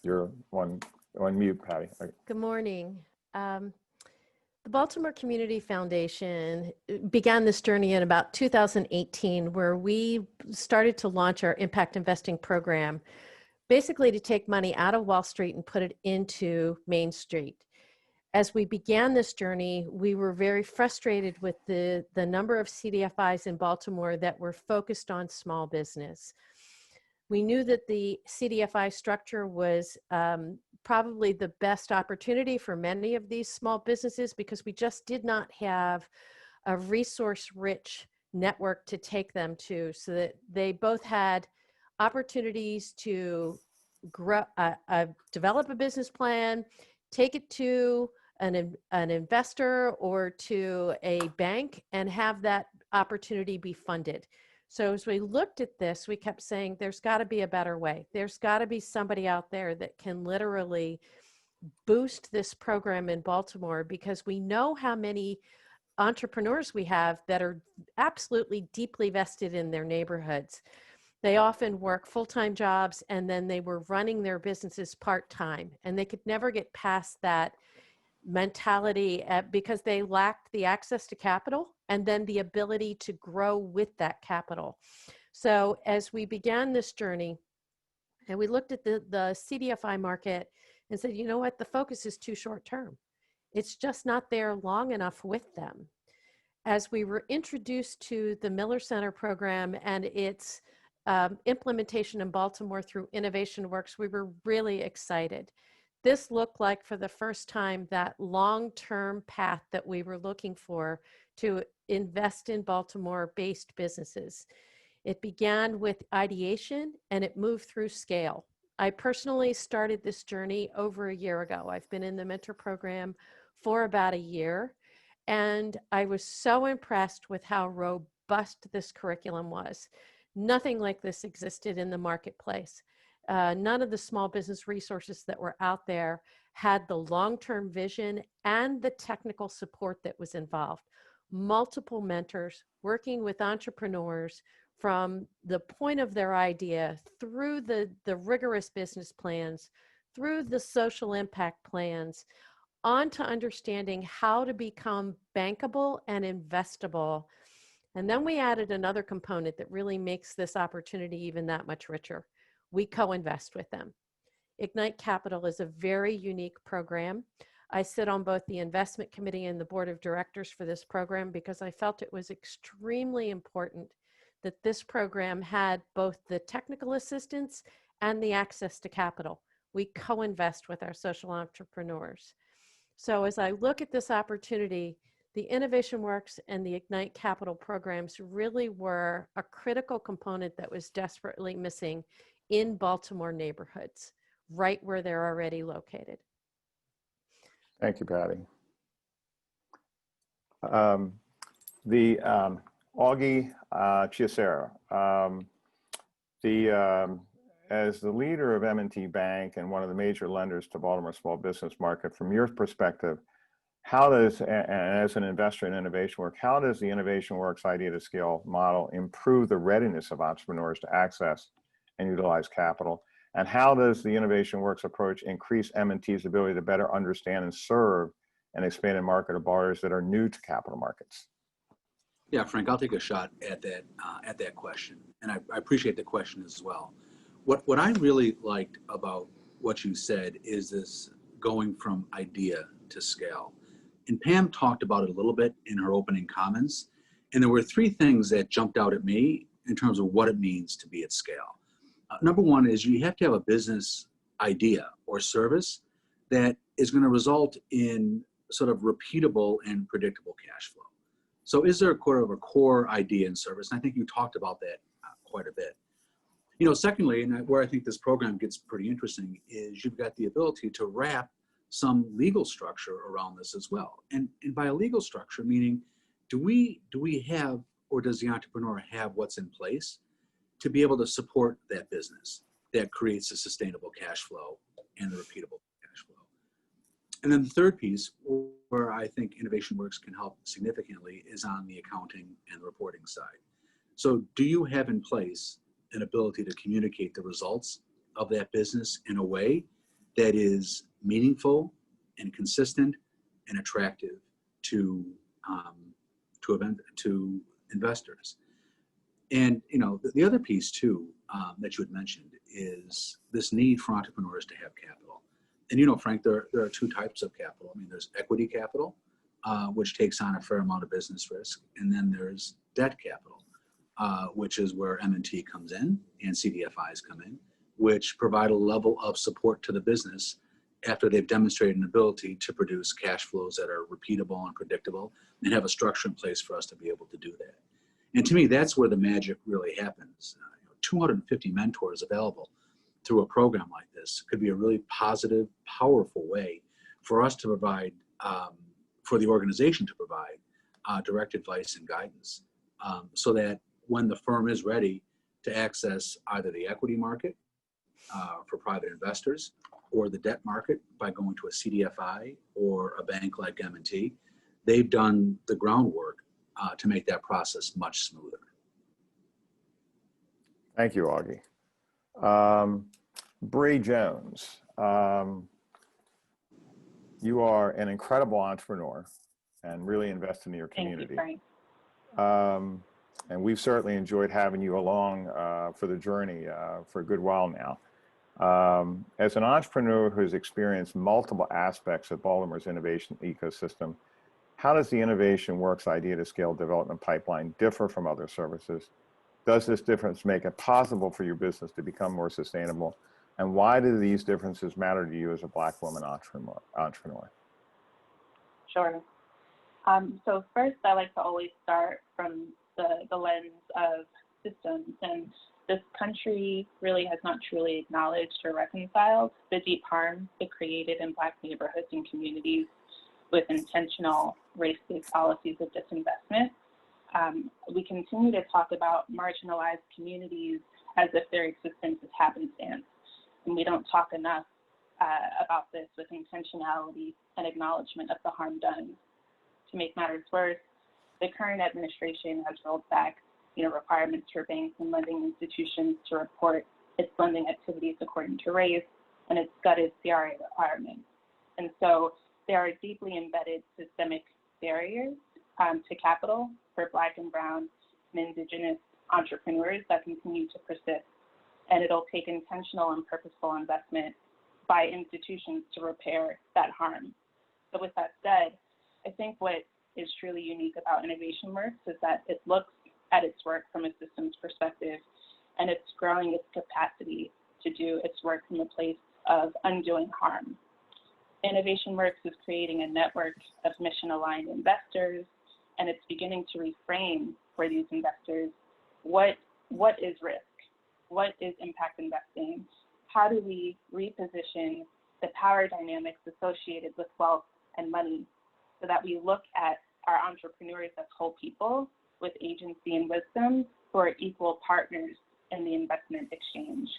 You're on mute, Patty. Good morning. The Baltimore Community Foundation began this journey in about 2018, where we started to launch our impact investing program, basically to take money out of Wall Street and put it into Main Street. As we began this journey, we were very frustrated with the number of CDFIs in Baltimore that were focused on small business. We knew that the CDFI structure was probably the best opportunity for many of these small businesses because we just did not have a resource-rich network to take them to, so that they both had opportunities to grow, develop a business plan, take it to an investor or to a bank, and have that opportunity be funded. So as we looked at this, we kept saying, there's got to be a better way. There's got to be somebody out there that can literally boost this program in Baltimore, because we know how many entrepreneurs we have that are absolutely deeply vested in their neighborhoods. They often work full-time jobs and then they were running their businesses part-time, and they could never get past that mentality because they lacked the access to capital and then the ability to grow with that capital. So as we began this journey and we looked at the CDFI market and said, you know what, the focus is too short term. It's just not there long enough with them. As we were introduced to the Miller Center program and its implementation in Baltimore through Innovation Works, we were really excited. This looked like, for the first time, that long-term path that we were looking for to invest in Baltimore-based businesses. It began with ideation and it moved through scale. I personally started this journey over a year ago. I've been in the mentor program for about a year, and I was so impressed with how robust this curriculum was. Nothing like this existed in the marketplace. None of the small business resources that were out there had the long-term vision and the technical support that was involved. Multiple mentors working with entrepreneurs from the point of their idea through the rigorous business plans, through the social impact plans, on to understanding how to become bankable and investable. And then we added another component that really makes this opportunity even that much richer. We co-invest with them. Ignite Capital is a very unique program. I sit on both the investment committee and the board of directors for this program because I felt it was extremely important that this program had both the technical assistance and the access to capital. We co-invest with our social entrepreneurs. So as I look at this opportunity, the Innovation Works and the Ignite Capital programs really were a critical component that was desperately missing in Baltimore neighborhoods, right where they're already located. Thank you, Patty. Augie Chiesera, as the leader of M&T Bank and one of the major lenders to Baltimore small business market, from your perspective, how does, and as an investor in Innovation Works, how does the Innovation Works idea to scale model improve the readiness of entrepreneurs to access and utilize capital? And how does the Innovation Works approach increase M&T's ability to better understand and serve an expanded market of borrowers that are new to capital markets? Yeah, Frank, I'll take a shot at that question, and I appreciate the question as well. What I really liked about what you said is this going from idea to scale. And Pam talked about it a little bit in her opening comments, and there were three things that jumped out at me in terms of what it means to be at scale. Number one is you have to have a business idea or service that is going to result in sort of repeatable and predictable cash flow. So is there a core idea and service? And I think you talked about that quite a bit. You know, secondly, and where I think this program gets pretty interesting, is you've got the ability to wrap some legal structure around this as well. And by a legal structure, meaning do we have, or does the entrepreneur have what's in place to be able to support that business that creates a sustainable cash flow and the repeatable cash flow? And then the third piece, where I think Innovation Works can help significantly, is on the accounting and reporting side. So do you have in place an ability to communicate the results of that business in a way that is meaningful and consistent and attractive to investors? And you know, the other piece too that you had mentioned is this need for entrepreneurs to have capital. And you know, Frank, there are two types of capital. I mean, there's equity capital, which takes on a fair amount of business risk, and then there's debt capital, which is where M&T comes in and CDFIs come in, which provide a level of support to the business after they've demonstrated an ability to produce cash flows that are repeatable and predictable, and have a structure in place for us to be able to do that. And to me, that's where the magic really happens. 250 mentors available through a program like this could be a really positive, powerful way for us to provide, for the organization to provide direct advice and guidance, so that when the firm is ready to access either the equity market for private investors or the debt market by going to a CDFI or a bank like M&T, they've done the groundwork to make that process much smoother. Thank you, Augie. Bree Jones, you are an incredible entrepreneur and really invest in your community. Thank you, Frank. And we've certainly enjoyed having you along for the journey for a good while now. As an entrepreneur who's experienced multiple aspects of Baltimore's innovation ecosystem, how does the Innovation Works idea to scale development pipeline differ from other services? Does this difference make it possible for your business to become more sustainable? And why do these differences matter to you as a Black woman entrepreneur? Sure. So first, I like to always start from the lens of systems. And this country really has not truly acknowledged or reconciled the deep harm it created in Black neighborhoods and communities with intentional race-based policies of disinvestment. We continue to talk about marginalized communities as if their existence is happenstance. And we don't talk enough about this with intentionality and acknowledgement of the harm done. To make matters worse, the current administration has rolled back requirements for banks and lending institutions to report its lending activities according to race, and it's gutted CRA requirements. And so there are deeply embedded systemic barriers to capital for Black and Brown and Indigenous entrepreneurs that continue to persist. And it'll take intentional and purposeful investment by institutions to repair that harm. So with that said, I think what is truly unique about Innovation Works is that it looks at its work from a systems perspective, and it's growing its capacity to do its work from a place of undoing harm. Innovation Works is creating a network of mission-aligned investors, and it's beginning to reframe for these investors what is risk, what is impact investing, how do we reposition the power dynamics associated with wealth and money so that we look at our entrepreneurs as whole people with agency and wisdom who are equal partners in the investment exchange.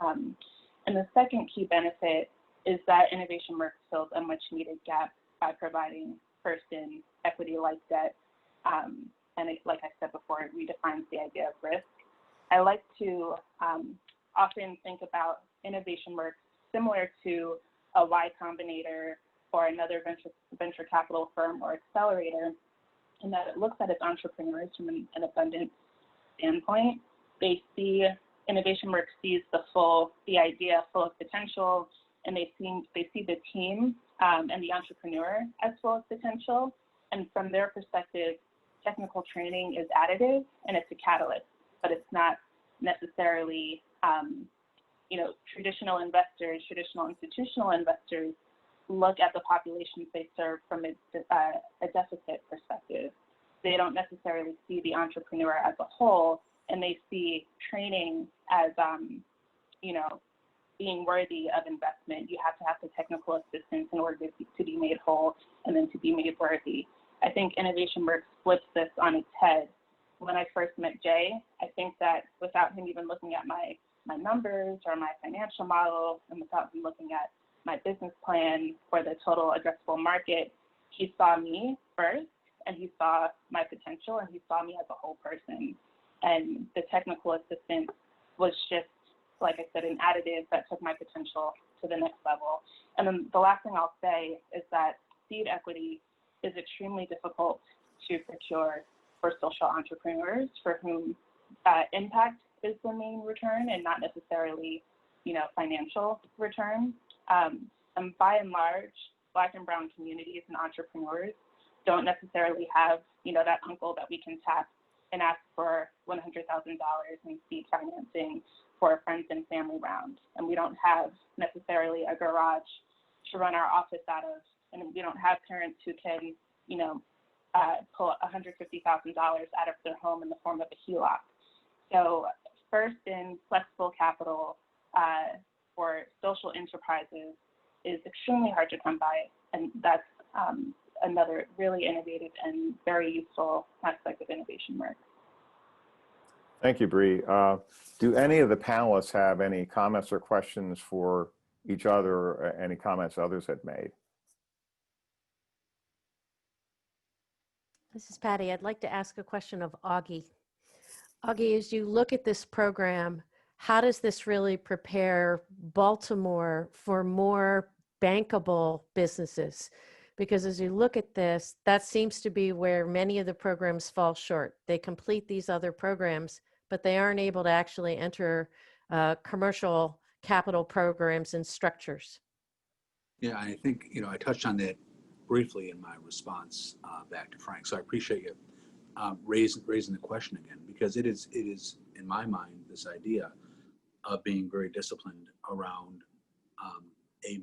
And the second key benefit is that Innovation Works fills a much needed gap by providing first-in equity-like debt. And like I said before, it redefines the idea of risk. I like to often think about Innovation Works similar to a Y Combinator or another venture capital firm or accelerator, in that it looks at its entrepreneurs from an abundant standpoint. They see Innovation Works sees the idea full of potential, and they see the team and the entrepreneur as full of potential. And from their perspective, technical training is additive and it's a catalyst, but it's not necessarily, traditional investors, traditional institutional investors look at the populations they serve from a deficit perspective. They don't necessarily see the entrepreneur as a whole, and they see training as, being worthy of investment. You have to have the technical assistance in order to be made whole and then to be made worthy. I think Innovation Works flips this on its head. When I first met Jay, I think that without him even looking at my numbers or my financial model, and without him looking at my business plan for the total addressable market, he saw me first, and he saw my potential, and he saw me as a whole person. And the technical assistance was just, like I said, an additive that took my potential to the next level. And then the last thing I'll say is that seed equity is extremely difficult to procure for social entrepreneurs for whom impact is the main return and not necessarily, financial return. And by and large, Black and Brown communities and entrepreneurs don't necessarily have, that uncle that we can tap and ask for $100,000 in seed financing for a friends and family round. And we don't have necessarily a garage to run our office out of. And we don't have parents who can, pull $150,000 out of their home in the form of a HELOC. So first in flexible capital for social enterprises is extremely hard to come by. And that's another really innovative and very useful aspect of Innovation Works. Thank you, Bree. Do any of the panelists have any comments or questions for each other, or any comments others had made? This is Patty. I'd like to ask a question of Augie. Augie, as you look at this program, how does this really prepare Baltimore for more bankable businesses? Because as you look at this, that seems to be where many of the programs fall short. They complete these other programs, but they aren't able to actually enter commercial capital programs and structures. Yeah, I think, I touched on that briefly in my response back to Frank. So I appreciate you raising the question again, because it is, in my mind, this idea of being very disciplined around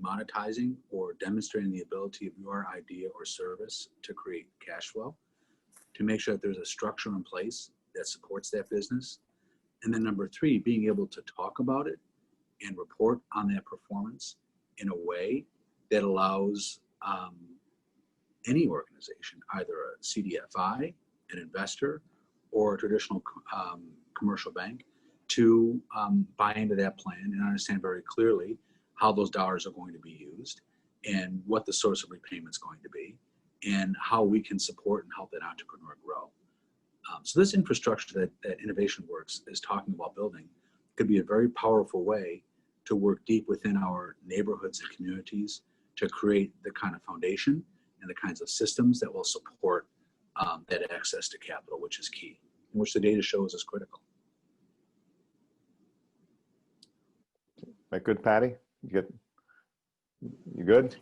monetizing or demonstrating the ability of your idea or service to create cash flow, to make sure that there's a structure in place that supports that business. And then number three, being able to talk about it and report on that performance in a way that allows any organization, either a CDFI, an investor, or a traditional commercial bank, to buy into that plan and understand very clearly how those dollars are going to be used and what the source of repayment is going to be and how we can support and help that entrepreneur grow. So this infrastructure that Innovation Works is talking about building could be a very powerful way to work deep within our neighborhoods and communities to create the kind of foundation and the kinds of systems that will support that access to capital, which is key, and which the data shows is critical. That good, Patty? You good?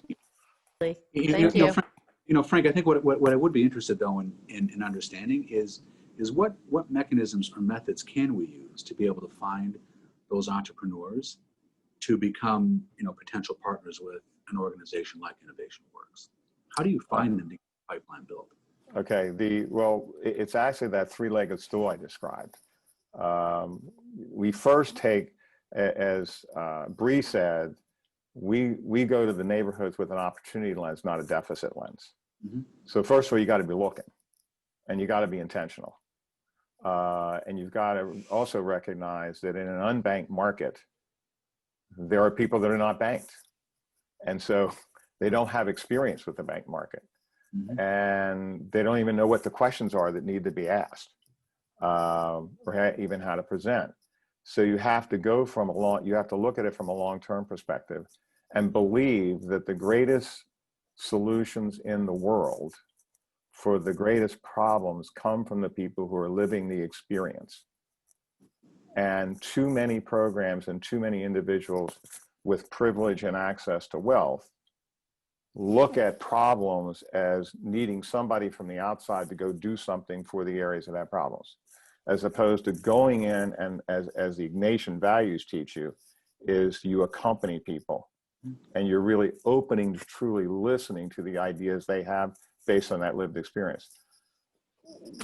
Thank you. Frank, I think what I would be interested though in understanding is what mechanisms or methods can we use to be able to find those entrepreneurs to become potential partners with an organization like Innovation Works. How do you find them to get the pipeline built? Okay, it's actually that three-legged stool I described. We first take, as Bree said, we go to the neighborhoods with an opportunity lens, not a deficit lens. Mm-hmm. So first of all, you got to be looking, and you got to be intentional. And you've got to also recognize that in an unbanked market, there are people that are not banked. And so they don't have experience with the bank market. Mm-hmm. And they don't even know what the questions are that need to be asked, or even how to present. So you have to you have to look at it from a long-term perspective and believe that the greatest solutions in the world for the greatest problems come from the people who are living the experience. And too many programs and too many individuals with privilege and access to wealth look at problems as needing somebody from the outside to go do something for the areas that have problems, as opposed to going in and, as the Ignatian values teach you, is you accompany people and you're really opening to truly listening to the ideas they have based on that lived experience.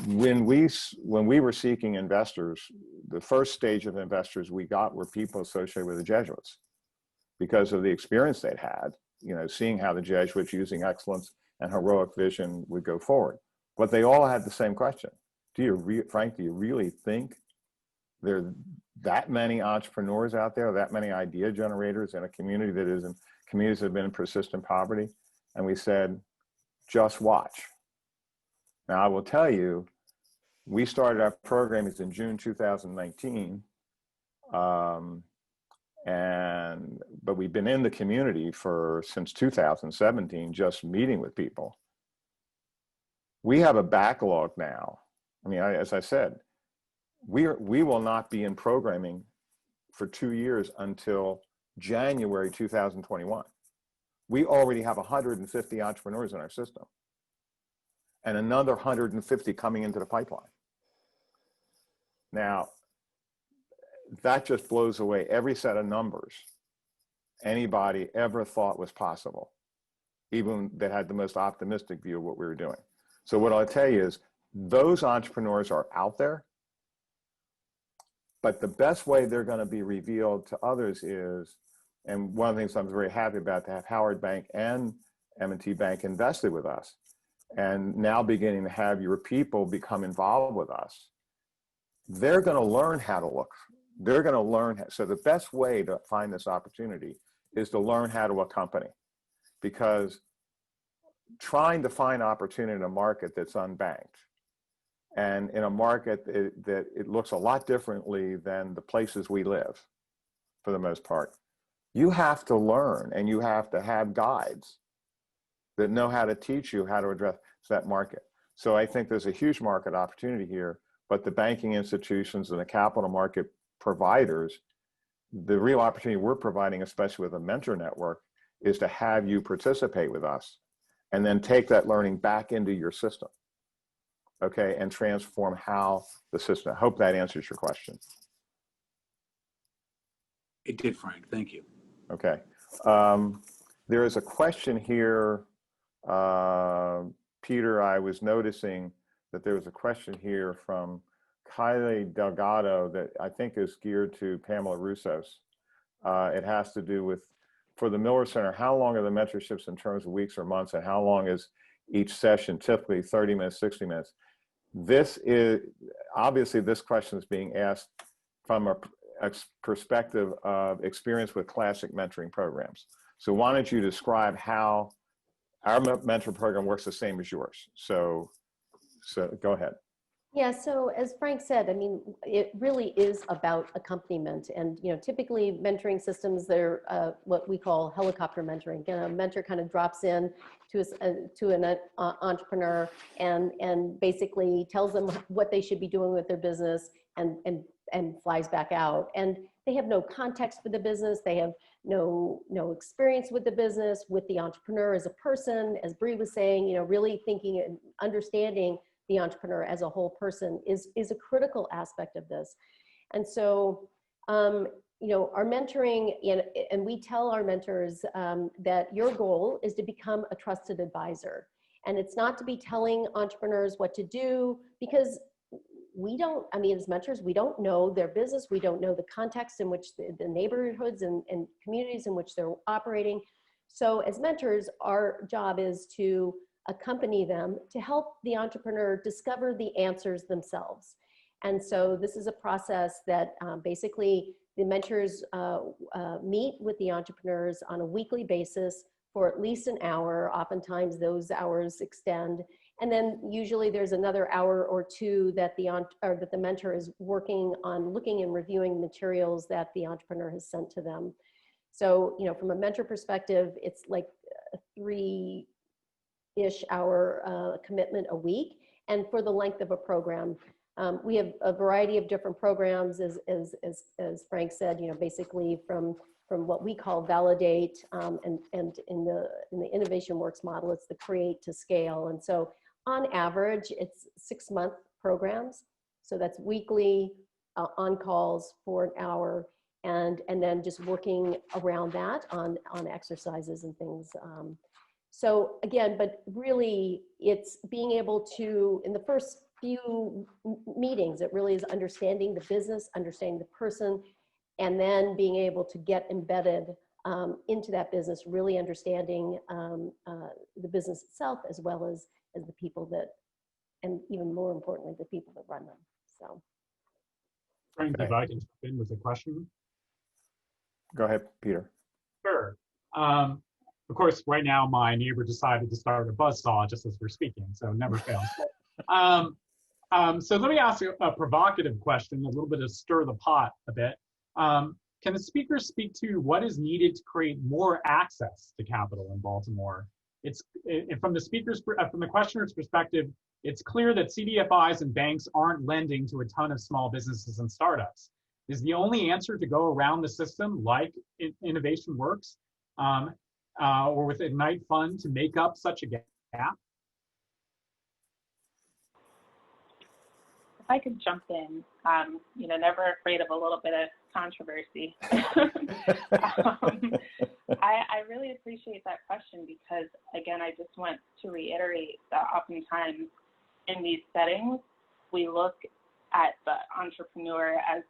When we were seeking investors, the first stage of investors we got were people associated with the Jesuits because of the experience they'd had, seeing how the Jesuits using excellence and heroic vision would go forward. But they all had the same question. Frank, do you really think there are that many entrepreneurs out there, that many idea generators in a community communities that have been in persistent poverty? And we said, just watch. Now, I will tell you, we started our program in June 2019, but we've been in the community since 2017, just meeting with people. We have a backlog now. I mean, as I said, we will not be in programming for 2 years until January 2021. We already have 150 entrepreneurs in our system and another 150 coming into the pipeline. Now, that just blows away every set of numbers anybody ever thought was possible, even that had the most optimistic view of what we were doing. So what I'll tell you is those entrepreneurs are out there, but the best way they're going to be revealed to others is, and one of the things I'm very happy about, to have Howard Bank and M&T Bank invested with us, and now beginning to have your people become involved with us. They're going to learn how to look. They're going to learn. So the best way to find this opportunity is to learn how to accompany, because trying to find opportunity in a market that's unbanked and in a market that it looks a lot differently than the places we live, for the most part. You have to learn, and you have to have guides that know how to teach you how to address that market. So I think there's a huge market opportunity here, but the banking institutions and the capital market providers, the real opportunity we're providing, especially with a mentor network, is to have you participate with us and then take that learning back into your system, okay, and transform how the system. I hope that answers your question. It did, Frank. Thank you. Okay. There is a question here, Peter. I was noticing that there was a question here from Kylie Delgado that I think is geared to Pamela Roussos. It has to do with, for the Miller Center, how long are the mentorships in terms of weeks or months, and how long is each session? Typically 30 minutes, 60 minutes. This is, obviously this question is being asked from a perspective of experience with classic mentoring programs. So why don't you describe how our mentor program works the same as yours? So go ahead. Yeah, so as Frank said, I mean, it really is about accompaniment. And, you know, typically mentoring systems, they're what we call helicopter mentoring. A mentor kind of drops in to an entrepreneur and basically tells them what they should be doing with their business and flies back out. And they have no context for the business. They have no experience with the business, with the entrepreneur as a person. As Bree was saying, you know, really thinking and understanding the entrepreneur as a whole person is a critical aspect of this. And so, you know, our mentoring, and we tell our mentors that your goal is to become a trusted advisor. And it's not to be telling entrepreneurs what to do, because we don't, I mean, as mentors, we don't know their business. We don't know the context in which the neighborhoods and communities in which they're operating. So as mentors, our job is to accompany them to help the entrepreneur discover the answers themselves. And so this is a process that basically the mentors meet with the entrepreneurs on a weekly basis for at least an hour. Oftentimes those hours extend. And then usually there's another hour or two that the mentor is working on looking and reviewing materials that the entrepreneur has sent to them. So, you know, from a mentor perspective, it's like a 3-ish hour commitment a week. And for the length of a program, we have a variety of different programs, as Frank said, you know, basically from what we call validate, and in the Innovation Works model, it's the create to scale. And so on average, it's 6-month programs. So that's weekly on calls for an hour, and then just working around that on exercises and things. So again, but really it's being able to, in the first few meetings, it really is understanding the business, understanding the person, and then being able to get embedded into that business, really understanding the business itself, as well as the people that, and even more importantly, the people that run them. So. Frank, if I can jump in with a question. Go ahead, Peter. Sure. Of course, right now my neighbor decided to start a buzzsaw just as we're speaking, so it never fails. So let me ask you a provocative question, a little bit to stir the pot a bit. Can the speaker speak to what is needed to create more access to capital in Baltimore? From the questioner's perspective, it's clear that CDFIs and banks aren't lending to a ton of small businesses and startups. Is the only answer to go around the system, like Innovation Works, or with Ignite Fund, to make up such a gap? If I could jump in, you know, never afraid of a little bit of controversy. I really appreciate that question because, again, I just want to reiterate that oftentimes in these settings, we look at the entrepreneur as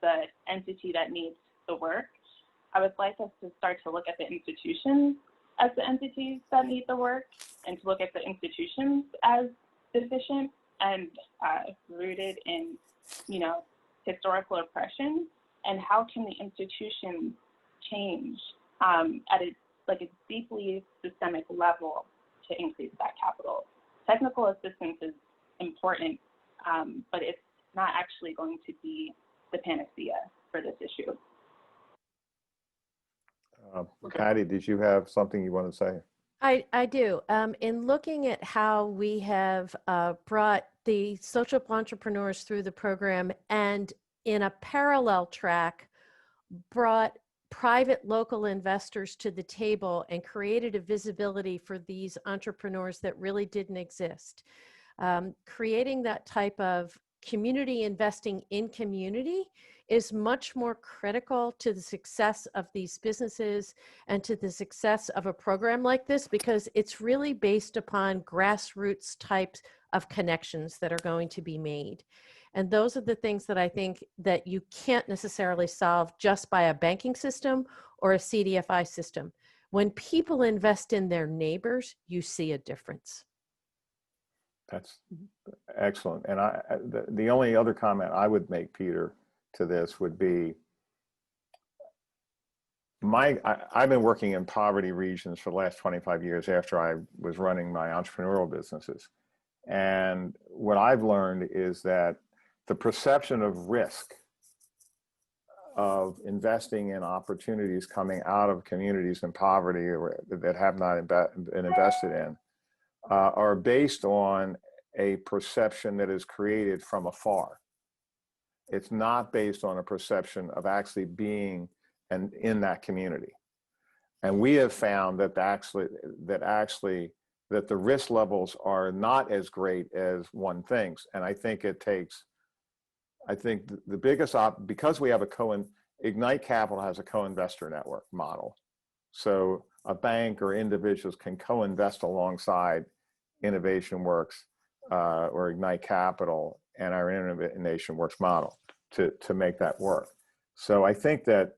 the entity that needs the work. I would like us to start to look at the institutions as the entities that need the work, and to look at the institutions as deficient and rooted in, you know, historical oppression, and how can the institutions change at a deeply systemic level to increase that capital. Technical assistance is important but it's not actually going to be the panacea for this issue. Patty, did you have something you want to say? I do. In looking at how we have brought the social entrepreneurs through the program, and in a parallel track, brought private local investors to the table and created a visibility for these entrepreneurs that really didn't exist. Creating that type of community investing in community is much more critical to the success of these businesses and to the success of a program like this, because it's really based upon grassroots types of connections that are going to be made. And those are the things that I think that you can't necessarily solve just by a banking system or a CDFI system. When people invest in their neighbors, you see a difference. That's excellent. And the only other comment I would make, Peter, to this would be, I've been working in poverty regions for the last 25 years after I was running my entrepreneurial businesses. And what I've learned is that the perception of risk of investing in opportunities coming out of communities in poverty or that have not been invested in are based on a perception that is created from afar. It's not based on a perception of actually being in that community. And we have found that the risk levels are not as great as one thinks. And I think the biggest because we have Ignite Capital has a co-investor network model. So a bank or individuals can co-invest alongside Innovation Works or Ignite Capital and our Innovation Works model to make that work. So I think that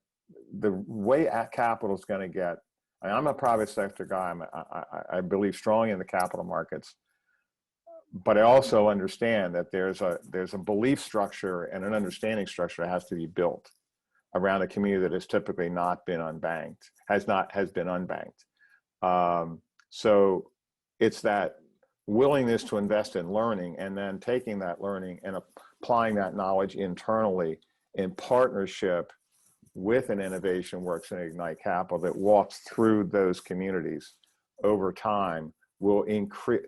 the way capital is going to get, I'm a private sector guy. I believe strongly in the capital markets, but I also understand that there's a belief structure and an understanding structure that has to be built around a community that has typically not been unbanked, has been unbanked. So it's that willingness to invest in learning and then taking that learning and applying that knowledge internally in partnership with an Innovation Works and Ignite Capital that walks through those communities over time will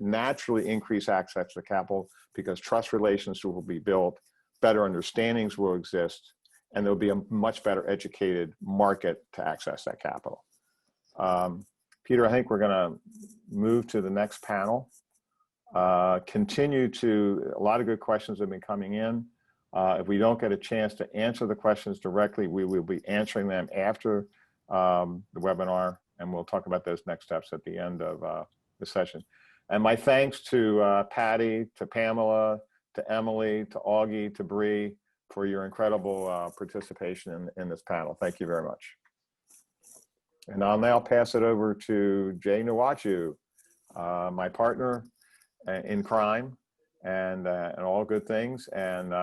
naturally increase access to capital, because trust relations will be built, better understandings will exist, and there'll be a much better educated market to access that capital. Peter, I think we're going to move to the next panel. A lot of good questions have been coming in. If we don't get a chance to answer the questions directly, we will be answering them after the webinar, and we'll talk about those next steps at the end of the session. And my thanks to Patty, to Pamela, to Emily, to Augie, to Bree for your incredible participation in this panel. Thank you very much. And I'll now pass it over to Jay Nwachu, my partner in crime and all good things and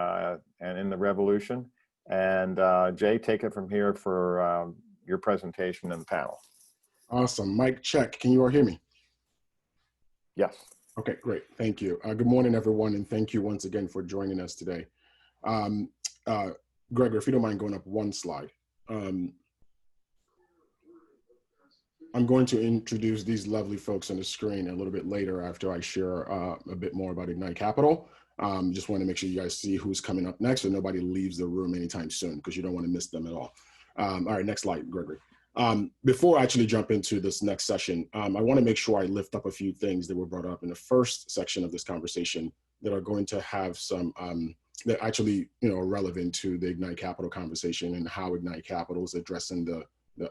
in the revolution. And Jay, take it from here for your presentation and the panel. Awesome. Mic check. Can you all hear me? Yes. Okay, great. Thank you. Good morning, everyone, and thank you once again for joining us today. Gregor, if you don't mind going up one slide. I'm going to introduce these lovely folks on the screen a little bit later after I share a bit more about Ignite Capital. Just want to make sure you guys see who's coming up next so nobody leaves the room anytime soon, because you don't want to miss them at all. All right, next slide, Gregory. Before I actually jump into this next session, I want to make sure I lift up a few things that were brought up in the first section of this conversation that are going to have some, that actually are relevant to the Ignite Capital conversation and how Ignite Capital is addressing the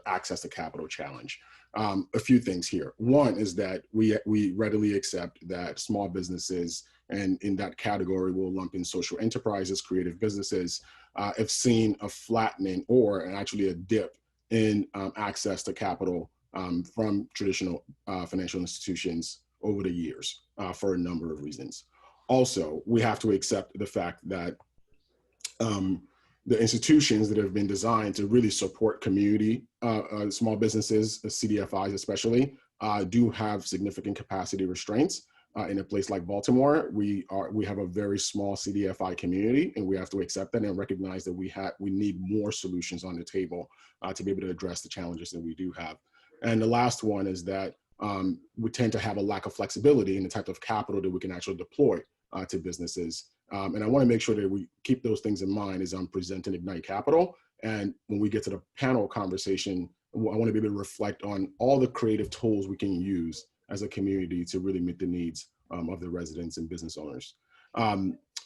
access to capital challenge. A few things here. One is that we readily accept that small businesses, and in that category we'll lump in social enterprises, creative businesses, have seen a flattening or actually a dip in access to capital from traditional financial institutions over the years for a number of reasons. Also, we have to accept the fact that the institutions that have been designed to really support community, small businesses, CDFIs especially, do have significant capacity restraints in a place like Baltimore, we have a very small CDFI community, and we have to accept that and recognize that we need more solutions on the table to be able to address the challenges that we do have. And the last one is that we tend to have a lack of flexibility in the type of capital that we can actually deploy to businesses. And I want to make sure that we keep those things in mind as I'm presenting Ignite Capital. And when we get to the panel conversation, I want to be able to reflect on all the creative tools we can use as a community to really meet the needs of the residents and business owners.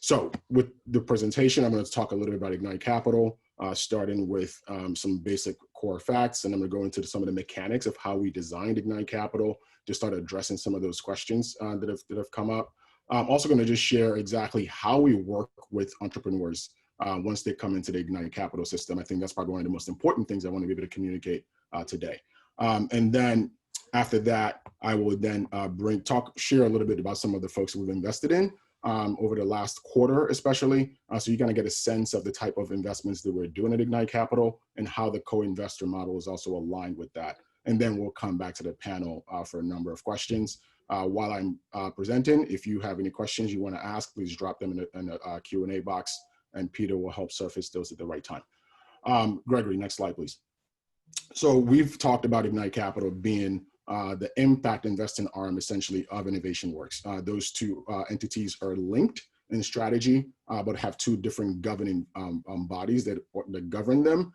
So with the presentation, I'm going to talk a little bit about Ignite Capital, starting with some basic core facts, and I'm going to go into some of the mechanics of how we designed Ignite Capital to start addressing some of those questions that have come up. I'm also going to just share exactly how we work with entrepreneurs once they come into the Ignite Capital system. I think that's probably one of the most important things I want to be able to communicate today. And then after that, I will then share a little bit about some of the folks we've invested in over the last quarter, especially. So you're going to get a sense of the type of investments that we're doing at Ignite Capital and how the co-investor model is also aligned with that. And then we'll come back to the panel for a number of questions. While I'm presenting, if you have any questions you want to ask, please drop them in the Q&A box, and Peter will help surface those at the right time. Gregory, next slide, please. So we've talked about Ignite Capital being the impact investing arm, essentially, of InnovationWorks. Those two entities are linked in strategy, but have two different governing bodies that govern them.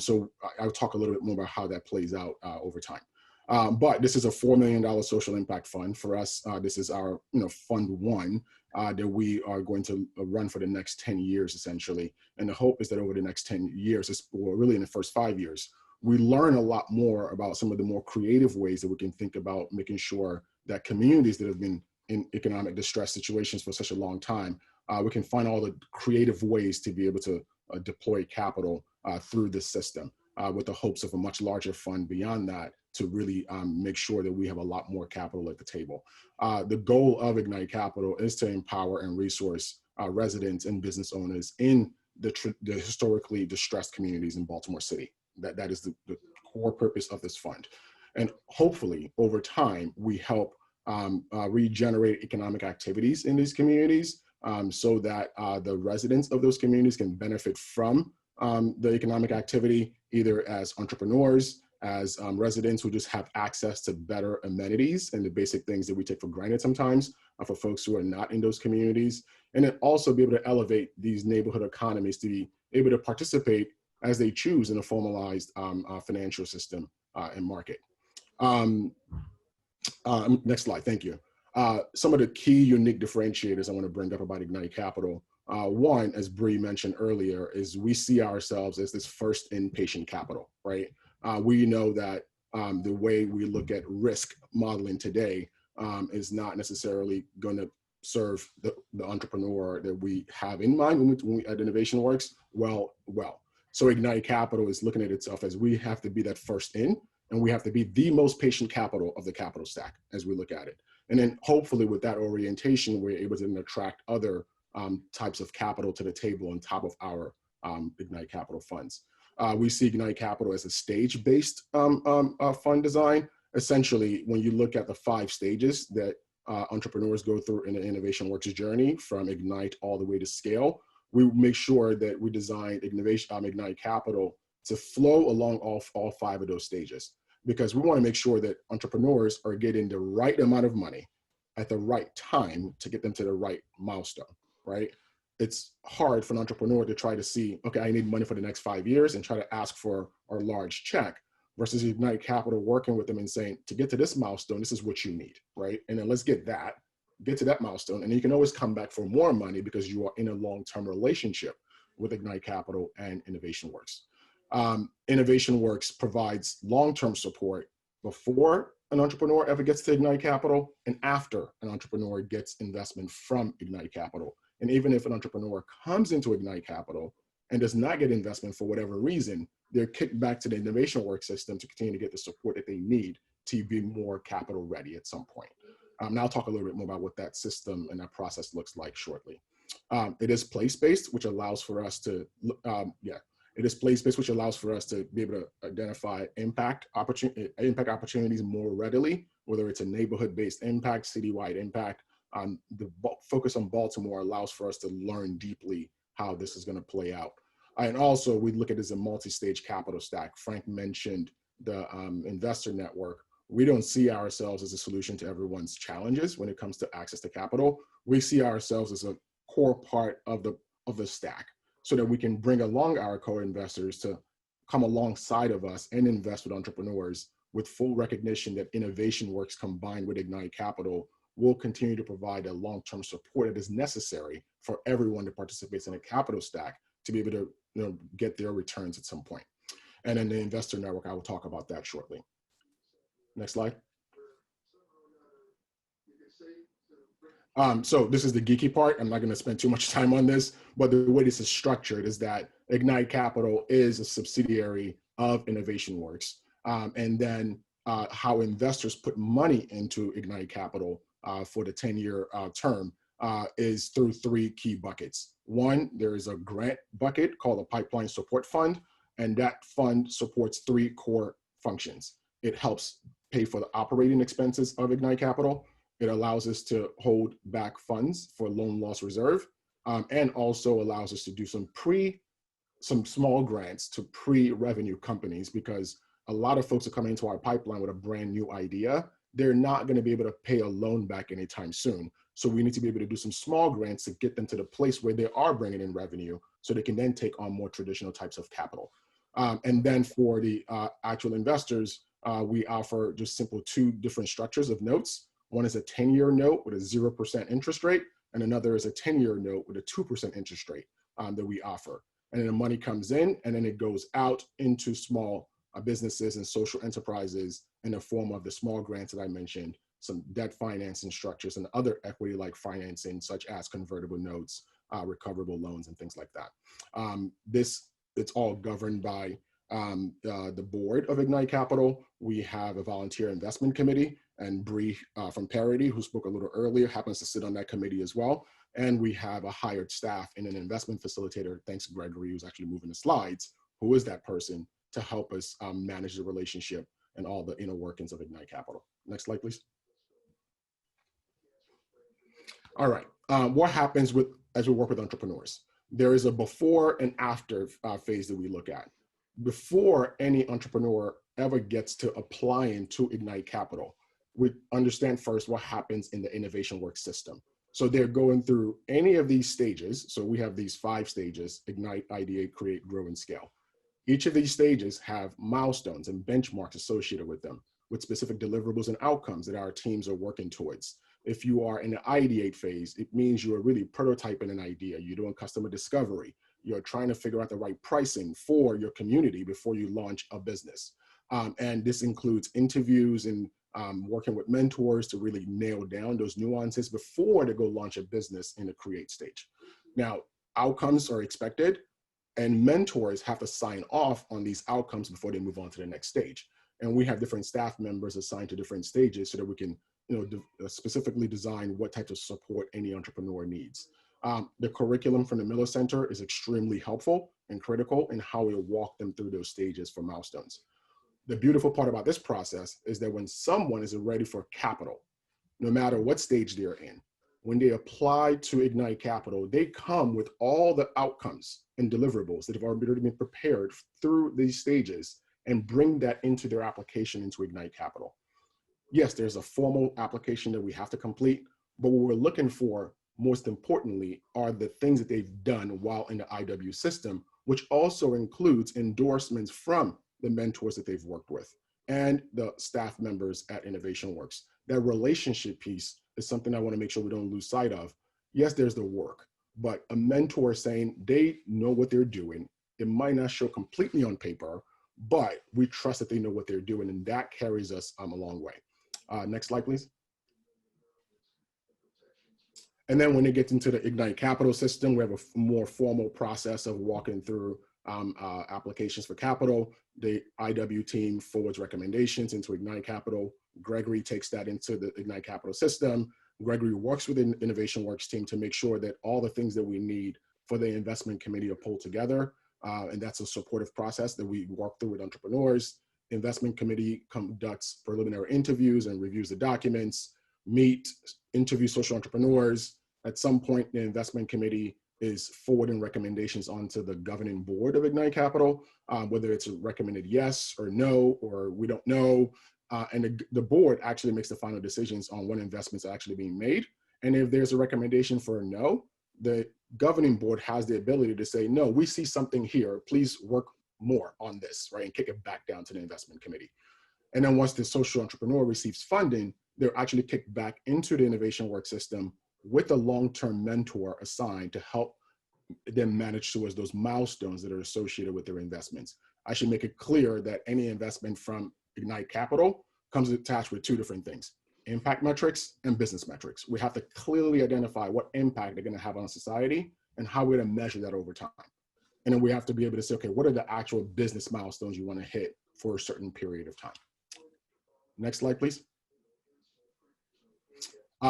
So I'll talk a little bit more about how that plays out over time. But this is a $4 million social impact fund for us. This is our fund one that we are going to run for the next 10 years, essentially. And the hope is that over the next 10 years, or really in the first 5 years, we learn a lot more about some of the more creative ways that we can think about making sure that communities that have been in economic distress situations for such a long time, we can find all the creative ways to be able to deploy capital through this system with the hopes of a much larger fund beyond that to really make sure that we have a lot more capital at the table. The goal of Ignite Capital is to empower and resource residents and business owners in the historically distressed communities in Baltimore City. That is the core purpose of this fund. And hopefully, over time, we help regenerate economic activities in these communities so that the residents of those communities can benefit from the economic activity, either as entrepreneurs, as residents who just have access to better amenities and the basic things that we take for granted sometimes for folks who are not in those communities, and then also be able to elevate these neighborhood economies to be able to participate as they choose in a formalized financial system and market. Next slide, thank you. Some of the key unique differentiators I want to bring up about Ignite Capital. One, as Bree mentioned earlier, is we see ourselves as this first inpatient capital, right? We know that the way we look at risk modeling today is not necessarily going to serve the entrepreneur that we have in mind when we at InnovationWorks well. So Ignite Capital is looking at itself as we have to be that first in, and we have to be the most patient capital of the capital stack as we look at it. And then hopefully with that orientation, we're able to attract other types of capital to the table on top of our Ignite Capital funds. We see Ignite Capital as a stage-based fund design. Essentially, when you look at the 5 stages that entrepreneurs go through in the InnovationWorks journey, from Ignite all the way to scale, we make sure that we design Ignite Capital to flow along all 5 of those stages, because we want to make sure that entrepreneurs are getting the right amount of money at the right time to get them to the right milestone, right? It's hard for an entrepreneur to try to see, okay, I need money for the next 5 years and try to ask for a large check, versus Ignite Capital working with them and saying, to get to this milestone, this is what you need, right? And then let's get to that milestone. And you can always come back for more money because you are in a long-term relationship with Ignite Capital and InnovationWorks. InnovationWorks provides long-term support before an entrepreneur ever gets to Ignite Capital and after an entrepreneur gets investment from Ignite Capital. And even if an entrepreneur comes into Ignite Capital and does not get investment for whatever reason, they're kicked back to the InnovationWorks system to continue to get the support that they need to be more capital ready at some point. Now I'll talk a little bit more about what that system and that process looks like shortly. It is place-based, which allows for us to, it is place-based, which allows for us to be able to identify impact opportunities more readily, whether it's a neighborhood-based impact, citywide impact, The focus on Baltimore allows for us to learn deeply how this is going to play out. And also, we look at it as a multi-stage capital stack. Frank mentioned the investor network. We don't see ourselves as a solution to everyone's challenges when it comes to access to capital. We see ourselves as a core part of the stack, so that we can bring along our co-investors to come alongside of us and invest with entrepreneurs with full recognition that Innovation Works combined with Ignite Capital will continue to provide a long-term support that is necessary for everyone that participates in a capital stack to be able to get their returns at some point. And then the investor network, I will talk about that shortly. Next slide. So this is the geeky part. I'm not going to spend too much time on this, but the way this is structured is that Ignite Capital is a subsidiary of Innovation Works. And then how investors put money into Ignite Capital for the 10-year term is through 3 key buckets. One, there is a grant bucket called a Pipeline Support Fund, and that fund supports 3 core functions. It helps pay for the operating expenses of Ignite Capital. It allows us to hold back funds for loan loss reserve, and also allows us to do some small grants to pre-revenue companies, because a lot of folks are coming into our pipeline with a brand new idea. They're not going to be able to pay a loan back anytime soon. So we need to be able to do some small grants to get them to the place where they are bringing in revenue, so they can then take on more traditional types of capital. And then for the actual investors, we offer just simple 2 different structures of notes. One is a 10-year note with a 0% interest rate, and another is a 10-year note with a 2% interest rate that we offer. And then the money comes in, and then it goes out into small businesses and social enterprises in the form of the small grants that I mentioned, some debt financing structures, and other equity-like financing, such as convertible notes, recoverable loans, and things like that. It's all governed by the board of Ignite Capital. We have a volunteer investment committee, and Bree from Parity, who spoke a little earlier, happens to sit on that committee as well. And we have a hired staff and an investment facilitator, thanks to Gregory, who's actually moving the slides, who is that person to help us manage the relationship and all the inner workings of Ignite Capital. Next slide, please. All right, what happens as we work with entrepreneurs? There is a before and after phase that we look at. Before any entrepreneur ever gets to applying to Ignite Capital, we understand first what happens in the Innovation Works system. So they're going through any of these stages. So we have these 5 stages: Ignite, Ideate, Create, Grow, and Scale. Each of these stages have milestones and benchmarks associated with them, with specific deliverables and outcomes that our teams are working towards. If you are in the Ideate phase, it means you are really prototyping an idea. You're doing customer discovery. You're trying to figure out the right pricing for your community before you launch a business. And this includes interviews and working with mentors to really nail down those nuances before they go launch a business in the Create stage. Now, outcomes are expected, and mentors have to sign off on these outcomes before they move on to the next stage. And we have different staff members assigned to different stages so that we can specifically design what types of support any entrepreneur needs. The curriculum from the Miller Center is extremely helpful and critical in how we walk them through those stages for milestones. The beautiful part about this process is that when someone is ready for capital, no matter what stage they're in, when they apply to Ignite Capital, they come with all the outcomes and deliverables that have already been prepared through these stages and bring that into their application into Ignite Capital. Yes, there's a formal application that we have to complete, but what we're looking for, most importantly, are the things that they've done while in the IW system, which also includes endorsements from the mentors that they've worked with and the staff members at Innovation Works. That relationship piece is something I want to make sure we don't lose sight of. Yes, there's the work, but a mentor saying they know what they're doing. It might not show completely on paper, but we trust that they know what they're doing, and that carries us a long way. Next slide, please. And then when it gets into the Ignite Capital system, we have a more formal process of walking through applications for capital. The IW team forwards recommendations into Ignite Capital. Gregory takes that into the Ignite Capital system. Gregory works with the Innovation Works team to make sure that all the things that we need for the investment committee are pulled together. And that's a supportive process that we work through with entrepreneurs. Investment committee conducts preliminary interviews and reviews the documents. meet, interview social entrepreneurs. At some point, the investment committee is forwarding recommendations onto the governing board of Ignite Capital, whether it's a recommended yes or no, or we don't know. And the board actually makes the final decisions on what investments are actually being made. And if there's a recommendation for a no, the governing board has the ability to say, no, we see something here, please work more on this, right? And kick it back down to the investment committee. And then once the social entrepreneur receives funding, they're actually kicked back into the innovation work system with a long-term mentor assigned to help them manage towards those milestones that are associated with their investments. I should make it clear that any investment from Ignite Capital comes attached with two different things: impact metrics and business metrics. We have to clearly identify what impact they're going to have on society and how we're going to measure that over time. And then we have to be able to say, okay, what are the actual business milestones you want to hit for a certain period of time? Next slide, please.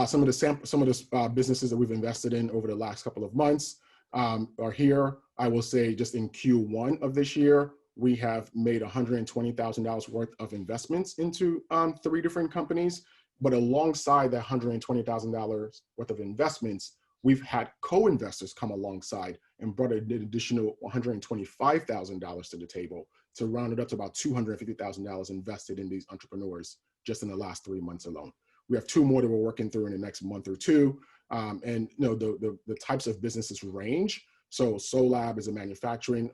Some of the businesses that we've invested in over the last couple of months are here. I will say just in Q1 of this year, we have made $120,000 worth of investments into 3 different companies. But alongside that $120,000 worth of investments, we've had co-investors come alongside and brought an additional $125,000 to the table to round it up to about $250,000 invested in these entrepreneurs just in the last 3 months alone. We have 2 more that we're working through in the next month or 2. And you know, the types of businesses range. So Solab is a manufacturing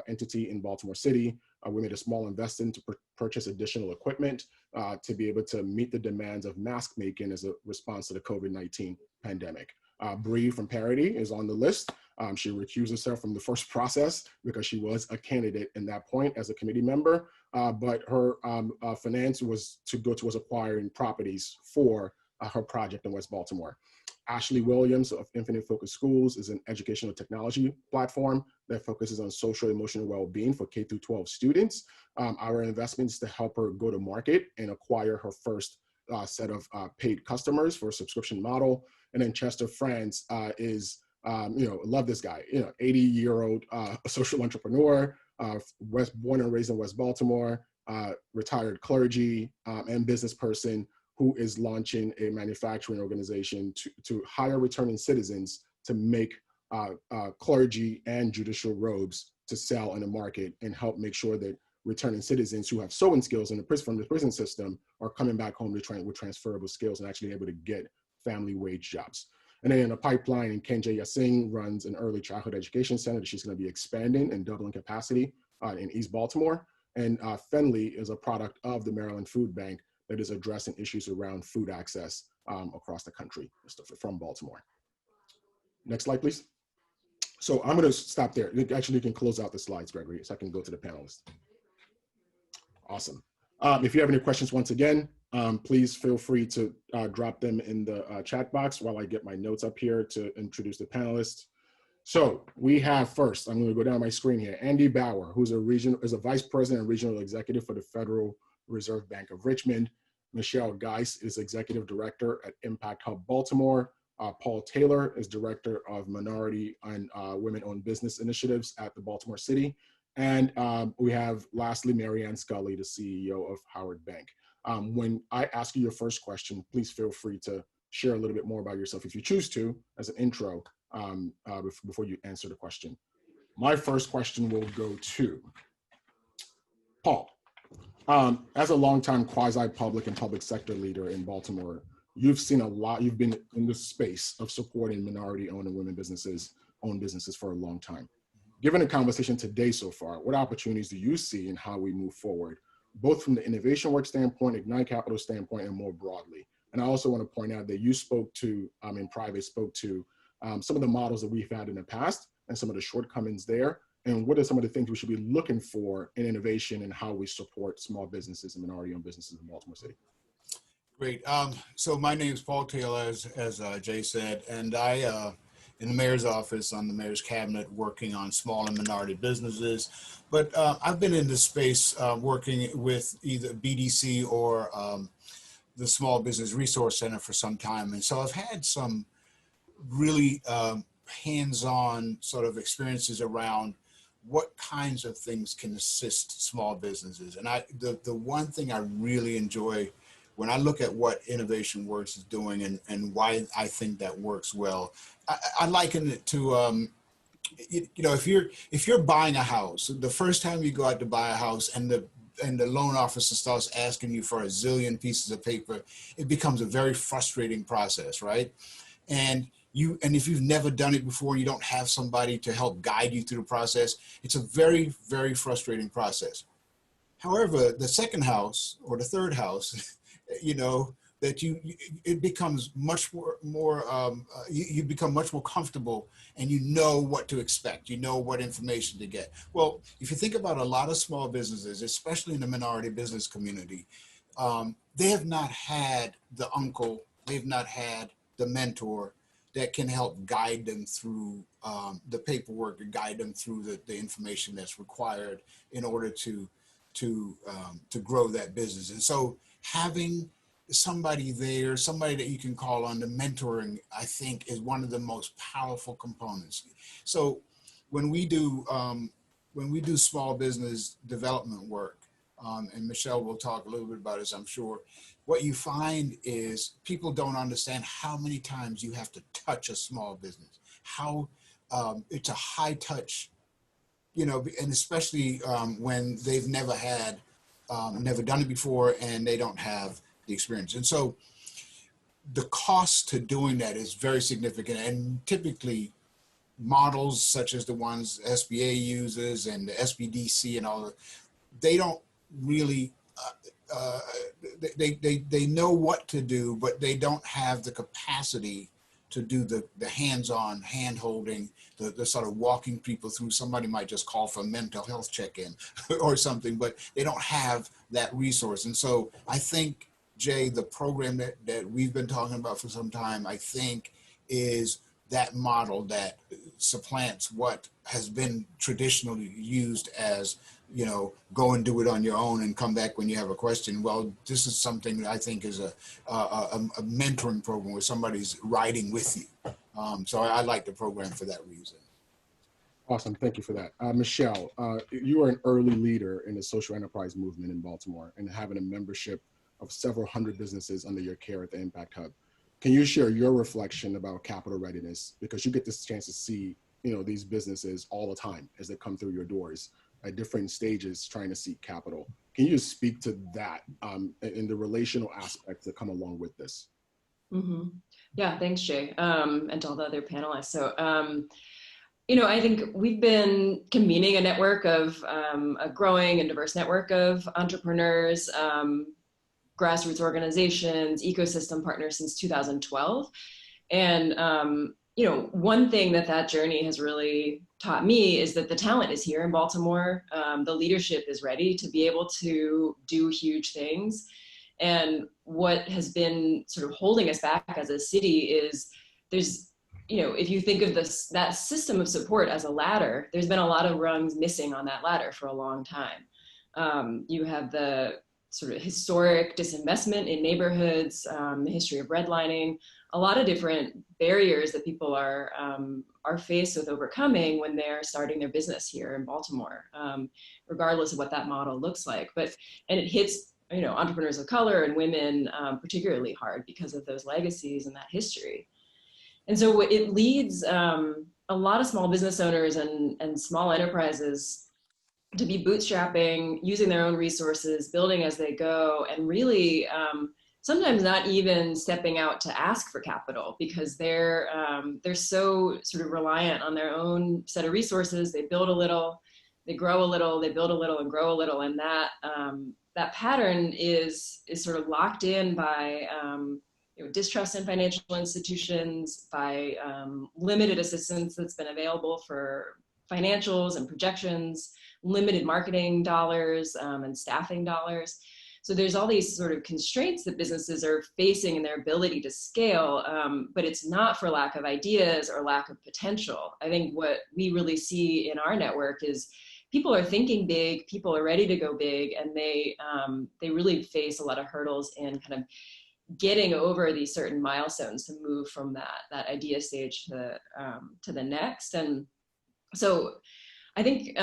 entity in Baltimore City. We made a small investment to purchase additional equipment to be able to meet the demands of mask making as a response to the COVID-19 pandemic. Bree from Parity is on the list. She recused herself from the first process because she was a candidate in that point as a committee member, but her finance was to go towards acquiring properties for her project in West Baltimore. Ashley Williams of Infinite Focus Schools is an educational technology platform that focuses on social emotional well-being for K-12 students. Our investments to help her go to market and acquire her first set of paid customers for a subscription model. And then Chester France is, love this guy, 80-year-old social entrepreneur, born and raised in West Baltimore, retired clergy and business person, who is launching a manufacturing organization to hire returning citizens to make clergy and judicial robes to sell in the market and help make sure that returning citizens who have sewing skills from the prison system are coming back home with transferable skills and actually able to get family wage jobs. And then in a pipeline, Kenja Yasing runs an early childhood education center that she's going to be expanding and doubling capacity in East Baltimore. And Fenley is a product of the Maryland Food Bank that is addressing issues around food access across the country from Baltimore. Next slide, please. So I'm going to stop there. Actually, you can close out the slides, Gregory, so I can go to the panelists. Awesome. If you have any questions, once again, please feel free to drop them in the chat box while I get my notes up here to introduce the panelists. So we have first, I'm going to go down my screen here, Andy Bauer, who's a vice president and regional executive for the Federal Reserve Bank of Richmond. Michelle Geis is executive director at Impact Hub Baltimore. Paul Taylor is director of minority and women-owned business initiatives at the Baltimore City. And we have lastly, Marianne Scully, the CEO of Howard Bank. When I ask you your first question, please feel free to share a little bit more about yourself if you choose to as an intro before you answer the question. My first question will go to Paul. As a longtime quasi-public and public sector leader in Baltimore, you've seen a lot, you've been in the space of supporting minority-owned and women owned businesses for a long time. Given the conversation today so far, what opportunities do you see in how we move forward, both from the innovation work standpoint, Ignite Capital standpoint, and more broadly? And I also want to point out that you spoke to, in private, spoke to some of the models that we've had in the past and some of the shortcomings there. And what are some of the things we should be looking for in innovation and how we support small businesses and minority-owned businesses in Baltimore City? Great. So my name is Paul Taylor, as Jay said, and I, in the mayor's office, on the mayor's cabinet, working on small and minority businesses. But I've been in this space working with either BDC or the Small Business Resource Center for some time. And so I've had some really hands-on sort of experiences around what kinds of things can assist small businesses. And the one thing I really enjoy when I look at what Innovation Works is doing and why I think that works well, I liken it to, if you're buying a house, the first time you go out to buy a house and the loan officer starts asking you for a zillion pieces of paper, it becomes a very frustrating process, right? And if you've never done it before, you don't have somebody to help guide you through the process, it's a very, very frustrating process. However, the second house or the third house, it becomes much more you become much more comfortable, and you know what to expect. You know what information to get. Well, if you think about a lot of small businesses, especially in the minority business community, they have not had the uncle, they've not had the mentor that can help guide them through the paperwork and guide them through the information that's required in order to grow that business. And so having somebody there, somebody that you can call on, the mentoring, I think, is one of the most powerful components. So when we do small business development work, and Michelle will talk a little bit about this, I'm sure, what you find is people don't understand how many times you have to touch a small business, how it's a high touch, and especially when they've never done it before and they don't have the experience. And so the cost to doing that is very significant, and typically models such as the ones SBA uses and the SBDC and all, they don't really, they know what to do, but they don't have the capacity to do the hands-on hand-holding, the sort of walking people through. Somebody might just call for a mental health check-in or something, but they don't have that resource. And so I think, Jay, the program that we've been talking about for some time, I think is that model that supplants what has been traditionally used as, go and do it on your own and come back when you have a question. Well, this is something that I think is a mentoring program where somebody's riding with you. So I like the program for that reason. Awesome, thank you for that. Michelle, you are an early leader in the social enterprise movement in Baltimore and having a membership of several hundred businesses under your care at the Impact Hub. Can you share your reflection about capital readiness? Because you get this chance to see, these businesses all the time as they come through your doors at different stages trying to seek capital. Can you just speak to that and the relational aspects that come along with this? Mm-hmm. Yeah, thanks, Jay, and to all the other panelists. So, I think we've been convening a network of a growing and diverse network of entrepreneurs, grassroots organizations, ecosystem partners since 2012. And, one thing that journey has really taught me is that the talent is here in Baltimore. The leadership is ready to be able to do huge things. And what has been sort of holding us back as a city is there's, if you think of that system of support as a ladder, there's been a lot of rungs missing on that ladder for a long time. You have the sort of historic disinvestment in neighborhoods, the history of redlining, a lot of different barriers that people are faced with overcoming when they're starting their business here in Baltimore, regardless of what that model looks like. And it hits, entrepreneurs of color and women particularly hard because of those legacies and that history. And so it leads a lot of small business owners and small enterprises to be bootstrapping, using their own resources, building as they go, and really sometimes not even stepping out to ask for capital because they're so sort of reliant on their own set of resources. They build a little, they grow a little, they build a little and grow a little, and that pattern is sort of locked in by distrust in financial institutions, by limited assistance that's been available for financials and projections, limited marketing dollars and staffing dollars. So there's all these sort of constraints that businesses are facing in their ability to scale, but it's not for lack of ideas or lack of potential. I think what we really see in our network is people are thinking big, people are ready to go big, and they really face a lot of hurdles in kind of getting over these certain milestones to move from that idea stage to the next. And so I think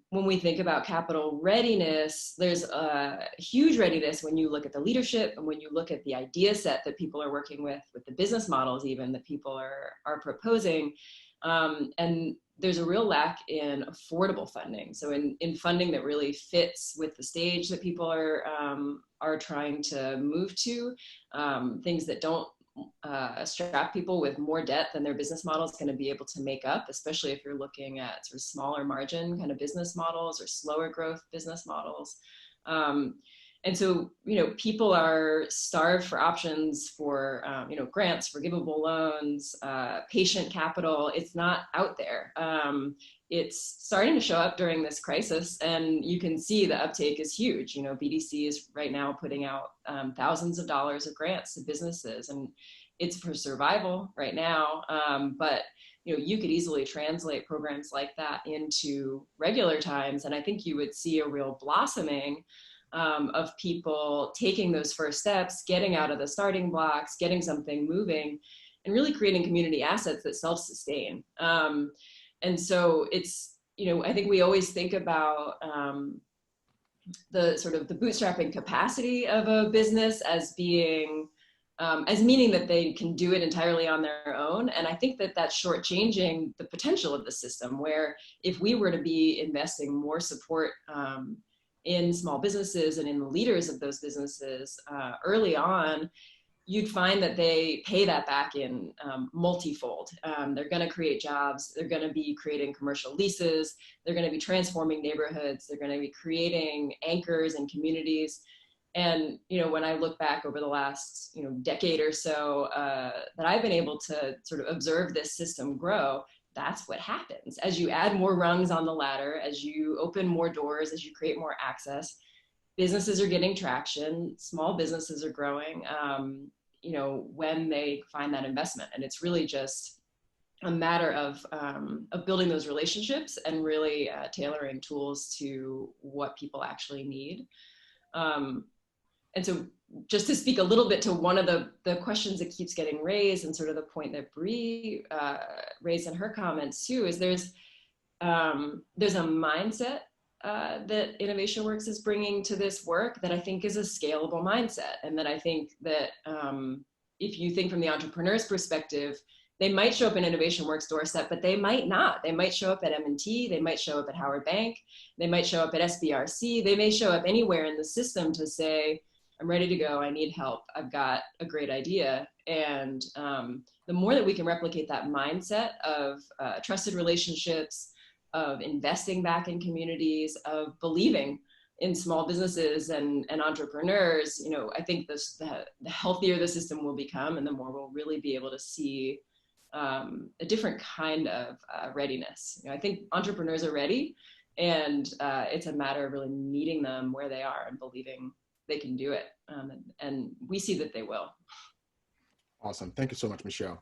when we think about capital readiness, there's a huge readiness when you look at the leadership and when you look at the idea set that people are working with the business models even that people are proposing. And there's a real lack in affordable funding. So in funding that really fits with the stage that people are trying to move to, things that don't strap people with more debt than their business model is going to be able to make up, especially if you're looking at sort of smaller margin kind of business models or slower growth business models. And so, people are starved for options for, grants, forgivable loans, patient capital. It's not out there. It's starting to show up during this crisis, and you can see the uptake is huge. BDC is right now putting out thousands of dollars of grants to businesses, and it's for survival right now. But you could easily translate programs like that into regular times, and I think you would see a real blossoming of people taking those first steps, getting out of the starting blocks, getting something moving, and really creating community assets that self-sustain. And so it's, I think we always think about the sort of the bootstrapping capacity of a business as being, as meaning that they can do it entirely on their own. And I think that that's shortchanging the potential of the system, where if we were to be investing more support in small businesses and in the leaders of those businesses early on, you'd find that they pay that back in multifold. They're going to create jobs. They're going to be creating commercial leases. They're going to be transforming neighborhoods. They're going to be creating anchors and communities. And, when I look back over the last, decade or so that I've been able to sort of observe this system grow, that's what happens. As you add more rungs on the ladder, as you open more doors, as you create more access, businesses are getting traction, small businesses are growing, when they find that investment. And it's really just a matter of building those relationships and really tailoring tools to what people actually need. And so just to speak a little bit to one of the questions that keeps getting raised, and sort of the point that Bree raised in her comments too, is there's a mindset that Innovation Works is bringing to this work that I think is a scalable mindset. And that I think that if you think from the entrepreneur's perspective, they might show up in Innovation Works doorstep, but they might not. They might show up at M&T, they might show up at Howard Bank, they might show up at SBRC, they may show up anywhere in the system to say, I'm ready to go, I need help, I've got a great idea. And the more that we can replicate that mindset of trusted relationships, of investing back in communities, of believing in small businesses and entrepreneurs, I think the healthier the system will become, and the more we'll really be able to see a different kind of readiness. I think entrepreneurs are ready, and it's a matter of really meeting them where they are and believing they can do it. And we see that they will. Awesome. Thank you so much, Michelle.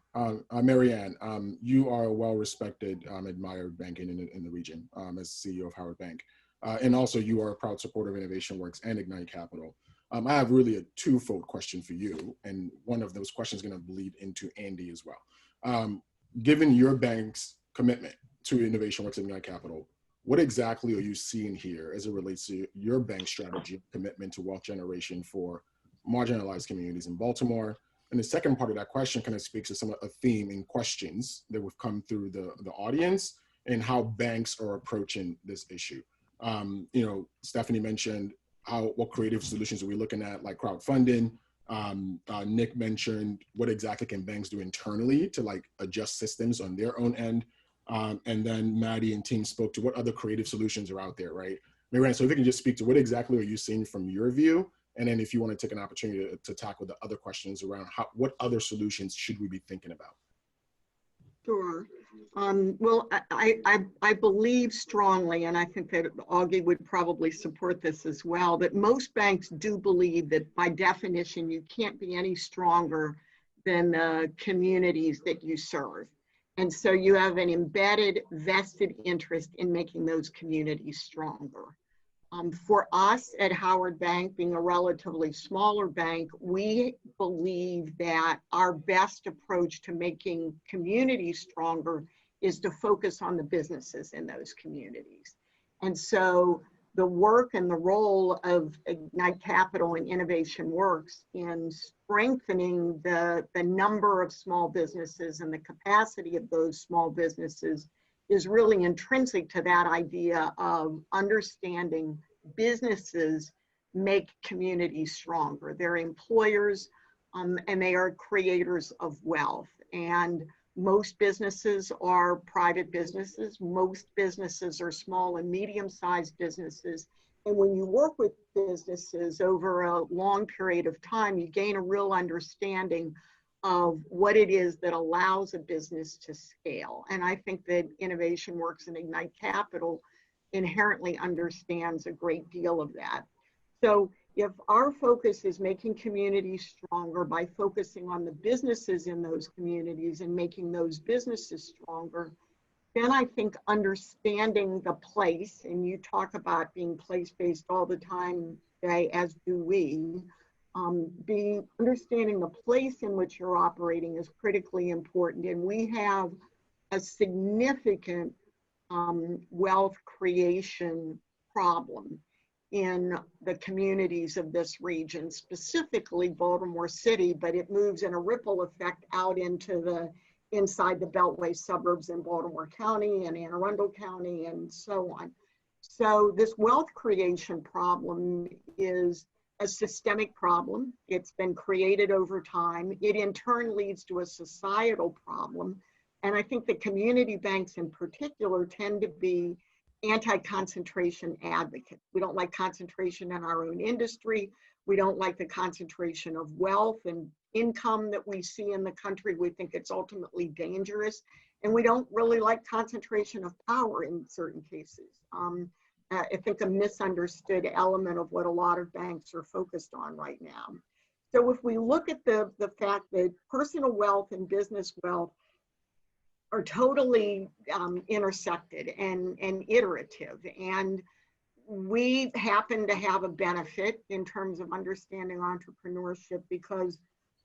Marianne, you are a well-respected, admired banking in the region as CEO of Howard Bank. And also you are a proud supporter of Innovation Works and Ignite Capital. I have really a twofold question for you. And one of those questions is going to bleed into Andy as well. Given your bank's commitment to Innovation Works and Ignite Capital, what exactly are you seeing here as it relates to your bank strategy commitment to wealth generation for marginalized communities in Baltimore? And the second part of that question kind of speaks to some of a theme in questions that have come through the audience and how banks are approaching this issue. Stephanie mentioned what creative solutions are we looking at, like crowdfunding. Nick mentioned what exactly can banks do internally to adjust systems on their own end. And then Maddie and team spoke to what other creative solutions are out there, right? Marianne, so if you can just speak to what exactly are you seeing from your view? And then if you want to take an opportunity to tackle the other questions around what other solutions should we be thinking about? Sure. Well, I believe strongly, and I think that Augie would probably support this as well, that most banks do believe that by definition, you can't be any stronger than the communities that you serve. And so you have an embedded, vested interest in making those communities stronger. For us at Howard Bank, being a relatively smaller bank, we believe that our best approach to making communities stronger is to focus on the businesses in those communities. And so the work and the role of Ignite Capital and Innovation Works in strengthening the number of small businesses and the capacity of those small businesses is really intrinsic to that idea of understanding businesses make communities stronger. They're employers, and they are creators of wealth. And most businesses are private businesses. Most businesses are small and medium-sized businesses. And when you work with businesses over a long period of time, you gain a real understanding of what it is that allows a business to scale. And I think that Innovation Works and Ignite Capital inherently understands a great deal of that. So if our focus is making communities stronger by focusing on the businesses in those communities and making those businesses stronger, then I think understanding the place, and you talk about being place-based all the time, Jay, as do we, understanding the place in which you're operating is critically important. And we have a significant wealth creation problem in the communities of this region, specifically Baltimore City, but it moves in a ripple effect out into inside the Beltway suburbs in Baltimore County and Anne Arundel County and so on. So this wealth creation problem is a systemic problem. It's been created over time. It in turn leads to a societal problem. And I think the community banks in particular tend to be anti-concentration advocates. We don't like concentration in our own industry. We don't like the concentration of wealth and income that we see in the country. We think it's ultimately dangerous. And we don't really like concentration of power in certain cases. I think a misunderstood element of what a lot of banks are focused on right now. So if we look at the fact that personal wealth and business wealth are totally intersected and iterative, and we happen to have a benefit in terms of understanding entrepreneurship because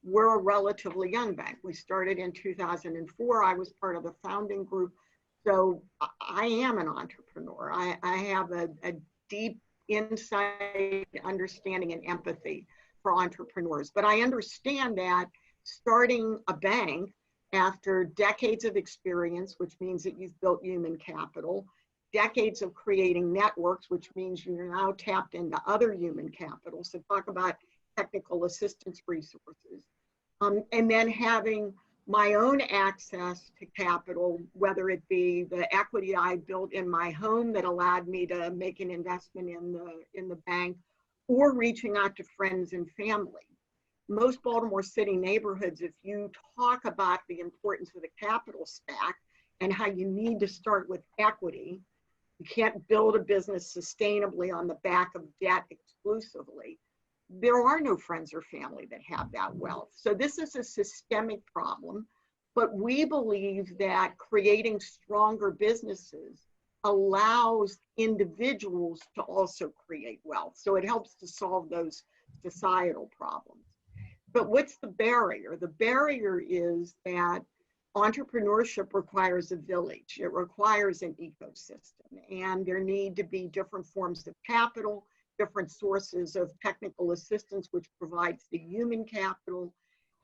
we're a relatively young bank. We started in 2004. I was part of the founding group. So I am an entrepreneur. I have a deep insight, understanding, and empathy for entrepreneurs. But I understand that starting a bank after decades of experience, which means that you've built human capital, decades of creating networks, which means you're now tapped into other human capital. So talk about technical assistance resources. And then having my own access to capital, whether it be the equity I built in my home that allowed me to make an investment in the bank, or reaching out to friends and family. Most Baltimore City neighborhoods, if you talk about the importance of the capital stack and how you need to start with equity, you can't build a business sustainably on the back of debt exclusively. There are no friends or family that have that wealth. So this is a systemic problem, but we believe that creating stronger businesses allows individuals to also create wealth. So it helps to solve those societal problems. But what's the barrier? The barrier is that entrepreneurship requires a village. It requires an ecosystem, and there need to be different forms of capital, different sources of technical assistance, which provides the human capital.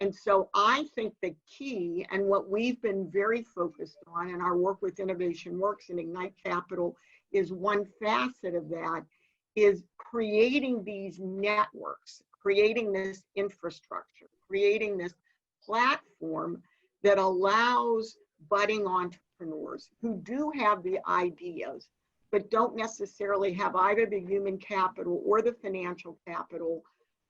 And so I think the key, and what we've been very focused on in our work with Innovation Works and Ignite Capital is one facet of that, is creating these networks, creating this infrastructure, creating this platform that allows budding entrepreneurs who do have the ideas, but don't necessarily have either the human capital or the financial capital,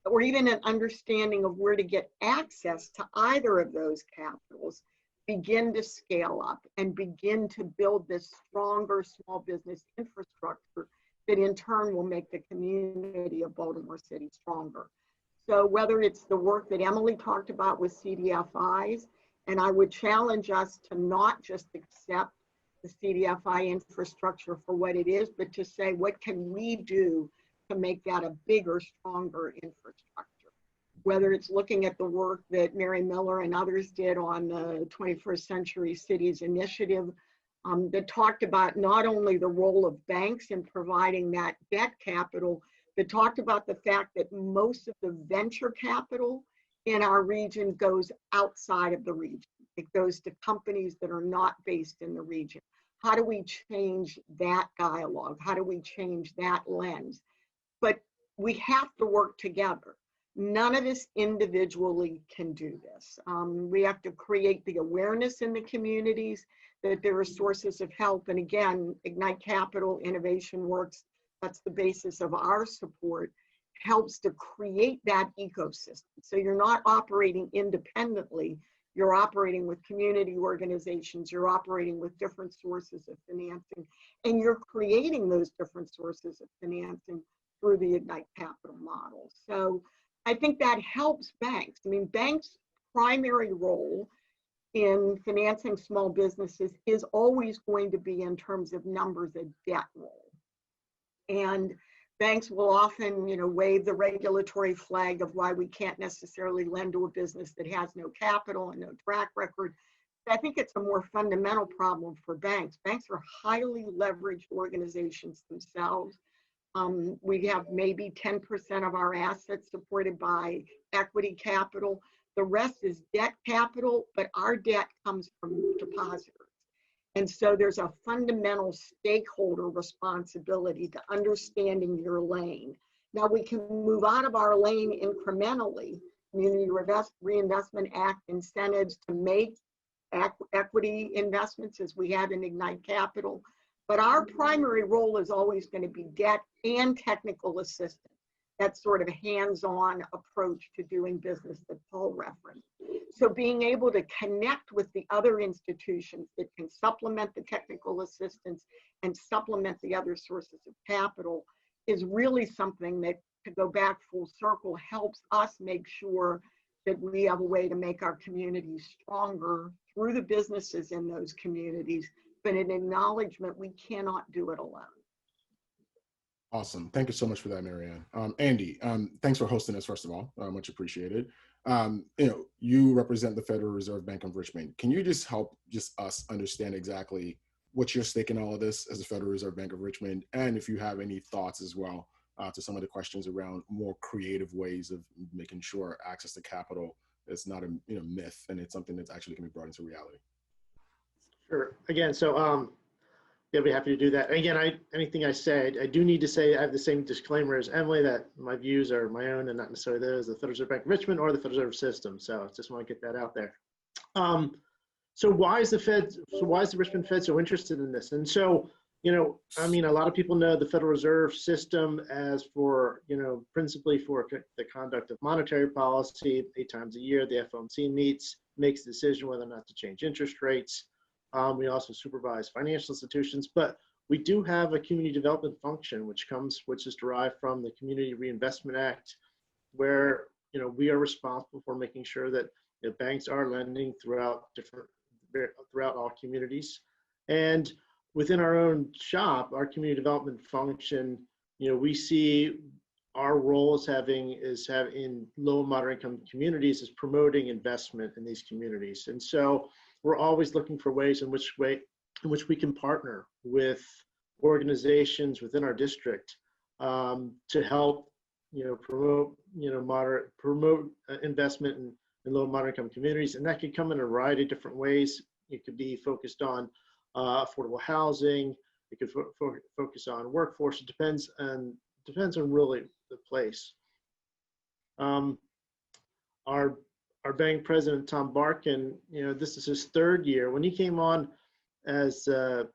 or even an understanding of where to get access to either of those capitals, begin to scale up and begin to build this stronger small business infrastructure that in turn will make the community of Baltimore City stronger. So whether it's the work that Emily talked about with CDFIs, and I would challenge us to not just accept the CDFI infrastructure for what it is, but to say, what can we do to make that a bigger, stronger infrastructure? Whether it's looking at the work that Mary Miller and others did on the 21st Century Cities Initiative, that talked about not only the role of banks in providing that debt capital, but talked about the fact that most of the venture capital in our region goes outside of the region. It goes to companies that are not based in the region. How do we change that dialogue? How do we change that lens? But we have to work together. None of us individually can do this. We have to create the awareness in the communities that there are sources of help. And again, Ignite Capital, Innovation Works, that's the basis of our support, helps to create that ecosystem. So you're not operating independently, you're operating with community organizations, you're operating with different sources of financing, and you're creating those different sources of financing through the Ignite Capital model. So I think that helps banks. I mean, banks' primary role in financing small businesses is always going to be in terms of numbers of debt role. And banks will often, wave the regulatory flag of why we can't necessarily lend to a business that has no capital and no track record. I think it's a more fundamental problem for banks. Banks are highly leveraged organizations themselves. We have maybe 10% of our assets supported by equity capital. The rest is debt capital, but our debt comes from depositors. And so there's a fundamental stakeholder responsibility to understanding your lane. Now we can move out of our lane incrementally, Community Reinvestment Act incentives to make equity investments as we have in Ignite Capital. But our primary role is always going to be debt and technical assistance. That sort of hands-on approach to doing business that Paul referenced. So being able to connect with the other institutions that can supplement the technical assistance and supplement the other sources of capital is really something that, to go back full circle, helps us make sure that we have a way to make our communities stronger through the businesses in those communities, but an acknowledgement we cannot do it alone. Awesome. Thank you so much for that, Marianne. Andy, thanks for hosting us, first of all. Much appreciated. You represent the Federal Reserve Bank of Richmond. Can you just help us understand exactly what's your stake in all of this as the Federal Reserve Bank of Richmond? And if you have any thoughts as well to some of the questions around more creative ways of making sure access to capital is not a myth and it's something that's actually can be brought into reality. Sure. Again, so yeah, I'd be happy to do that. Again, anything I said, I do need to say I have the same disclaimer as Emily that my views are my own and not necessarily those of the Federal Reserve Bank of Richmond or the Federal Reserve System. So I just want to get that out there. So why is the Richmond Fed so interested in this? And so, I mean, a lot of people know the Federal Reserve System as for, principally for the conduct of monetary policy. 8 times a year, the FOMC meets, makes a decision whether or not to change interest rates. We also supervise financial institutions, but we do have a community development function, which is derived from the Community Reinvestment Act, where we are responsible for making sure that banks are lending throughout all communities. And within our own shop, our community development function, we see our role as in low and moderate income communities is promoting investment in these communities. And so we're always looking for ways in which we can partner with organizations within our district to help promote investment in low and moderate income communities. And that could come in a variety of different ways. It could be focused on affordable housing. It could focus on workforce. It depends on really the place. Our bank president, Tom Barkin, this is his 3rd year. When he came on as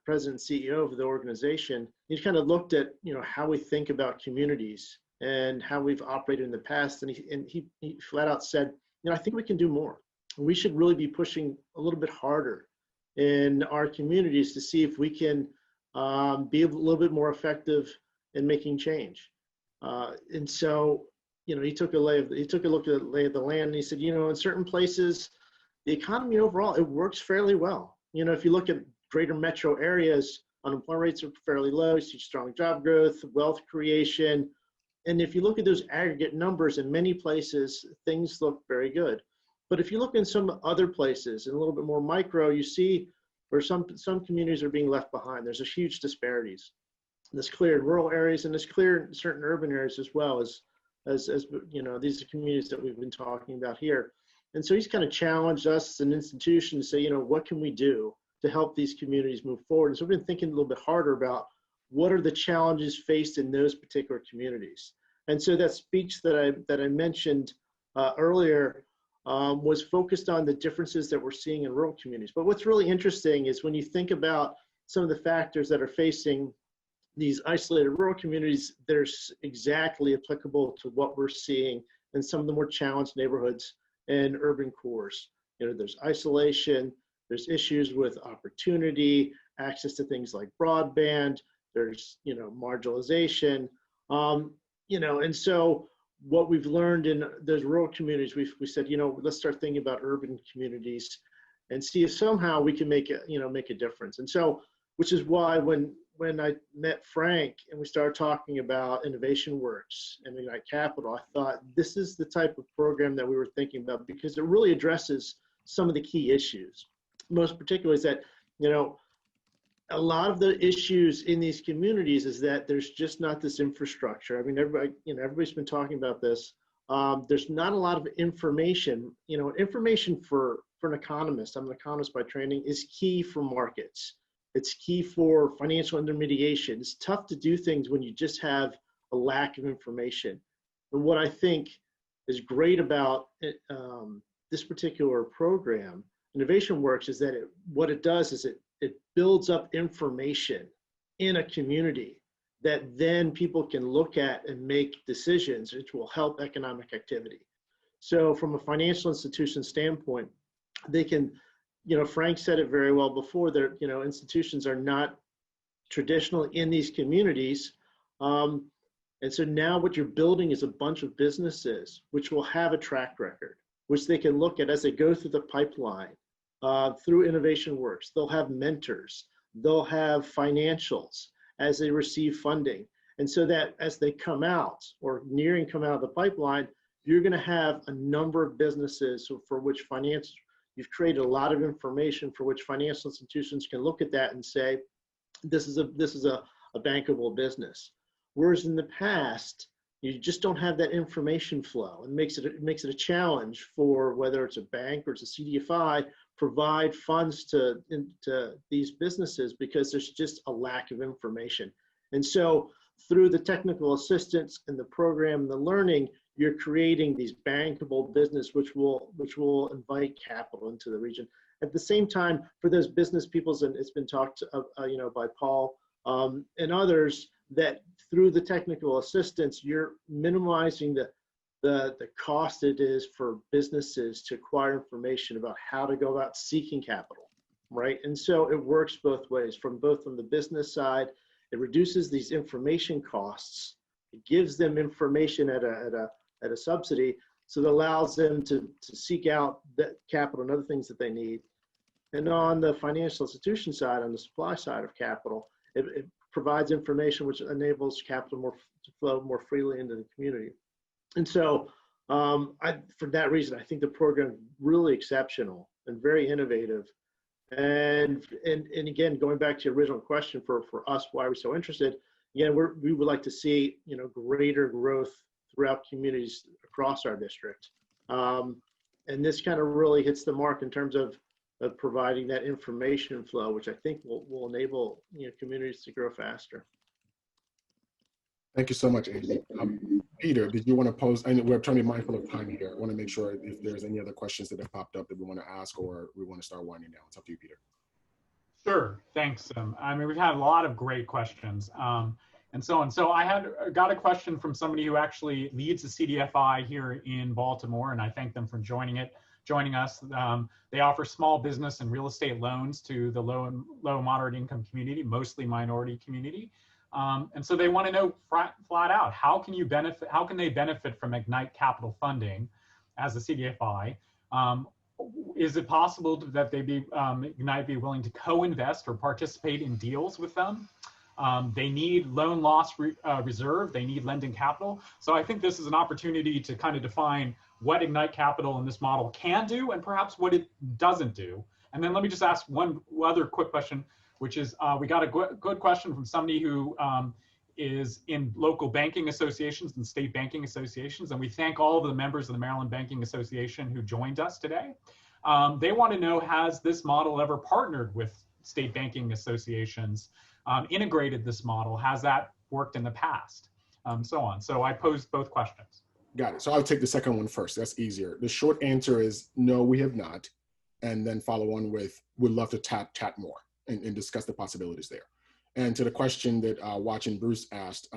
president and CEO of the organization, he kind of looked at, how we think about communities and how we've operated in the past. And he flat out said, I think we can do more. We should really be pushing a little bit harder in our communities to see if we can be a little bit more effective in making change. And so, he took a look at the lay of the land and he said, in certain places, the economy overall, it works fairly well. If you look at greater metro areas, unemployment rates are fairly low, you see strong job growth, wealth creation. And if you look at those aggregate numbers in many places, things look very good. But if you look in some other places and a little bit more micro, you see where some communities are being left behind. There's a huge disparities. This clear in rural areas, and it's clear in certain urban areas as well, as you know, these are communities that we've been talking about here. And so he's kind of challenged us as an institution to say, you know, what can we do to help these communities move forward? And so we've been thinking a little bit harder about what are the challenges faced in those particular communities. And so that speech that I mentioned earlier was focused on the differences that we're seeing in rural communities. But what's really interesting is when you think about some of the factors that are facing these isolated rural communities, they're exactly applicable to what we're seeing in some of the more challenged neighborhoods and urban cores. You know, there's isolation, there's issues with opportunity, access to things like broadband, there's, you know, marginalization, you know, and so what we've learned in those rural communities, we said, you know, let's start thinking about urban communities and see if somehow we can make a difference. And so, which is why when I met Frank and we started talking about Innovation Works and Ignite Capital, I thought this is the type of program that we were thinking about, because it really addresses some of the key issues. Most particularly is that, you know, a lot of the issues in these communities is that there's just not this infrastructure. I mean, everybody's been talking about this. There's not a lot of information. You know, information for an economist, I'm an economist by training, is key for markets. It's key for financial intermediation. It's tough to do things when you just have a lack of information. And what I think is great about this particular program, Innovation Works, is that what it does is it builds up information in a community that then people can look at and make decisions, which will help economic activity. So from a financial institution standpoint, they can, you know, Frank said it very well before, that, you know, institutions are not traditionally in these communities. And so now what you're building is a bunch of businesses which will have a track record, which they can look at as they go through the pipeline. Through Innovation Works, they'll have mentors, they'll have financials as they receive funding. And so that as they come out or nearing come out of the pipeline, you're going to have a number of businesses for which you've created a lot of information for which financial institutions can look at that and say, this is a bankable business. Whereas in the past, you just don't have that information flow, and makes it a challenge for whether it's a bank or it's a CDFI provide funds to these businesses, because there's just a lack of information. And so through the technical assistance and the program and the learning, you're creating these bankable business which will invite capital into the region. At the same time, for those business peoples, and it's been talked you know, by Paul and others, that through the technical assistance, you're minimizing the cost it is for businesses to acquire information about how to go about seeking capital, right? And so it works both ways, from the business side. It reduces these information costs. It gives them information at a subsidy, so it allows them to seek out that capital and other things that they need. And on the financial institution side, on the supply side of capital, it provides information which enables capital to flow more freely into the community. And so for that reason, I think the program is really exceptional and very innovative. And again, going back to your original question for us, why we're so interested, again, we would like to see, you know, greater growth throughout communities across our district. And this kind of really hits the mark in terms of providing that information flow, which I think will enable, you know, communities to grow faster. Thank you so much, Andy. Peter, did you want to pose, and we're trying to be mindful of time here. I want to make sure if there's any other questions that have popped up that we want to ask, or we want to start winding down. It's up to you, Peter. Sure, thanks. I mean, we've had a lot of great questions and so on. So I got a question from somebody who actually leads the CDFI here in Baltimore, and I thank them for joining us. They offer small business and real estate loans to the low and moderate income community, mostly minority community. And so they want to know flat out, how can they benefit from Ignite Capital funding as a CDFI? Is it possible that Ignite be willing to co-invest or participate in deals with them? They need loan loss reserve, they need lending capital. So I think this is an opportunity to kind of define what Ignite Capital in this model can do, and perhaps what it doesn't do, And then let me just ask one other quick question, which is we got a good question from somebody who is in local banking associations and state banking associations. And we thank all of the members of the Maryland Banking Association who joined us today. They want to know, has this model ever partnered with state banking associations, integrated this model? Has that worked in the past? So on. So I posed both questions. Got it. So I'll take the second one first. That's easier. The short answer is no, we have not. And then follow on with, we'd love to chat more and discuss the possibilities there. And to the question that Watson Bruce asked,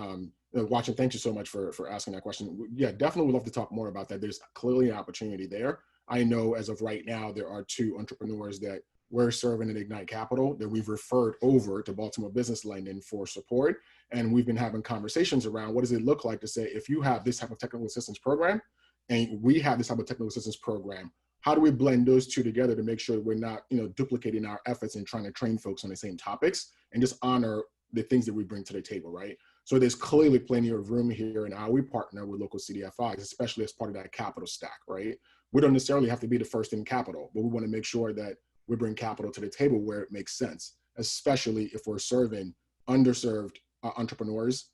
Watson, thank you so much for asking that question. Yeah, definitely would love to talk more about that. There's clearly an opportunity there. I know as of right now, there are 2 entrepreneurs that we're serving at Ignite Capital that we've referred over to Baltimore Business Lending for support. And we've been having conversations around what does it look like to say, if you have this type of technical assistance program and we have this type of technical assistance program, how do we blend those 2 together to make sure we're not, duplicating our efforts and trying to train folks on the same topics and just honor the things that we bring to the table, right? So there's clearly plenty of room here in how we partner with local CDFIs, especially as part of that capital stack, right? We don't necessarily have to be the first in capital, but we want to make sure that we bring capital to the table where it makes sense, especially if we're serving underserved entrepreneurs,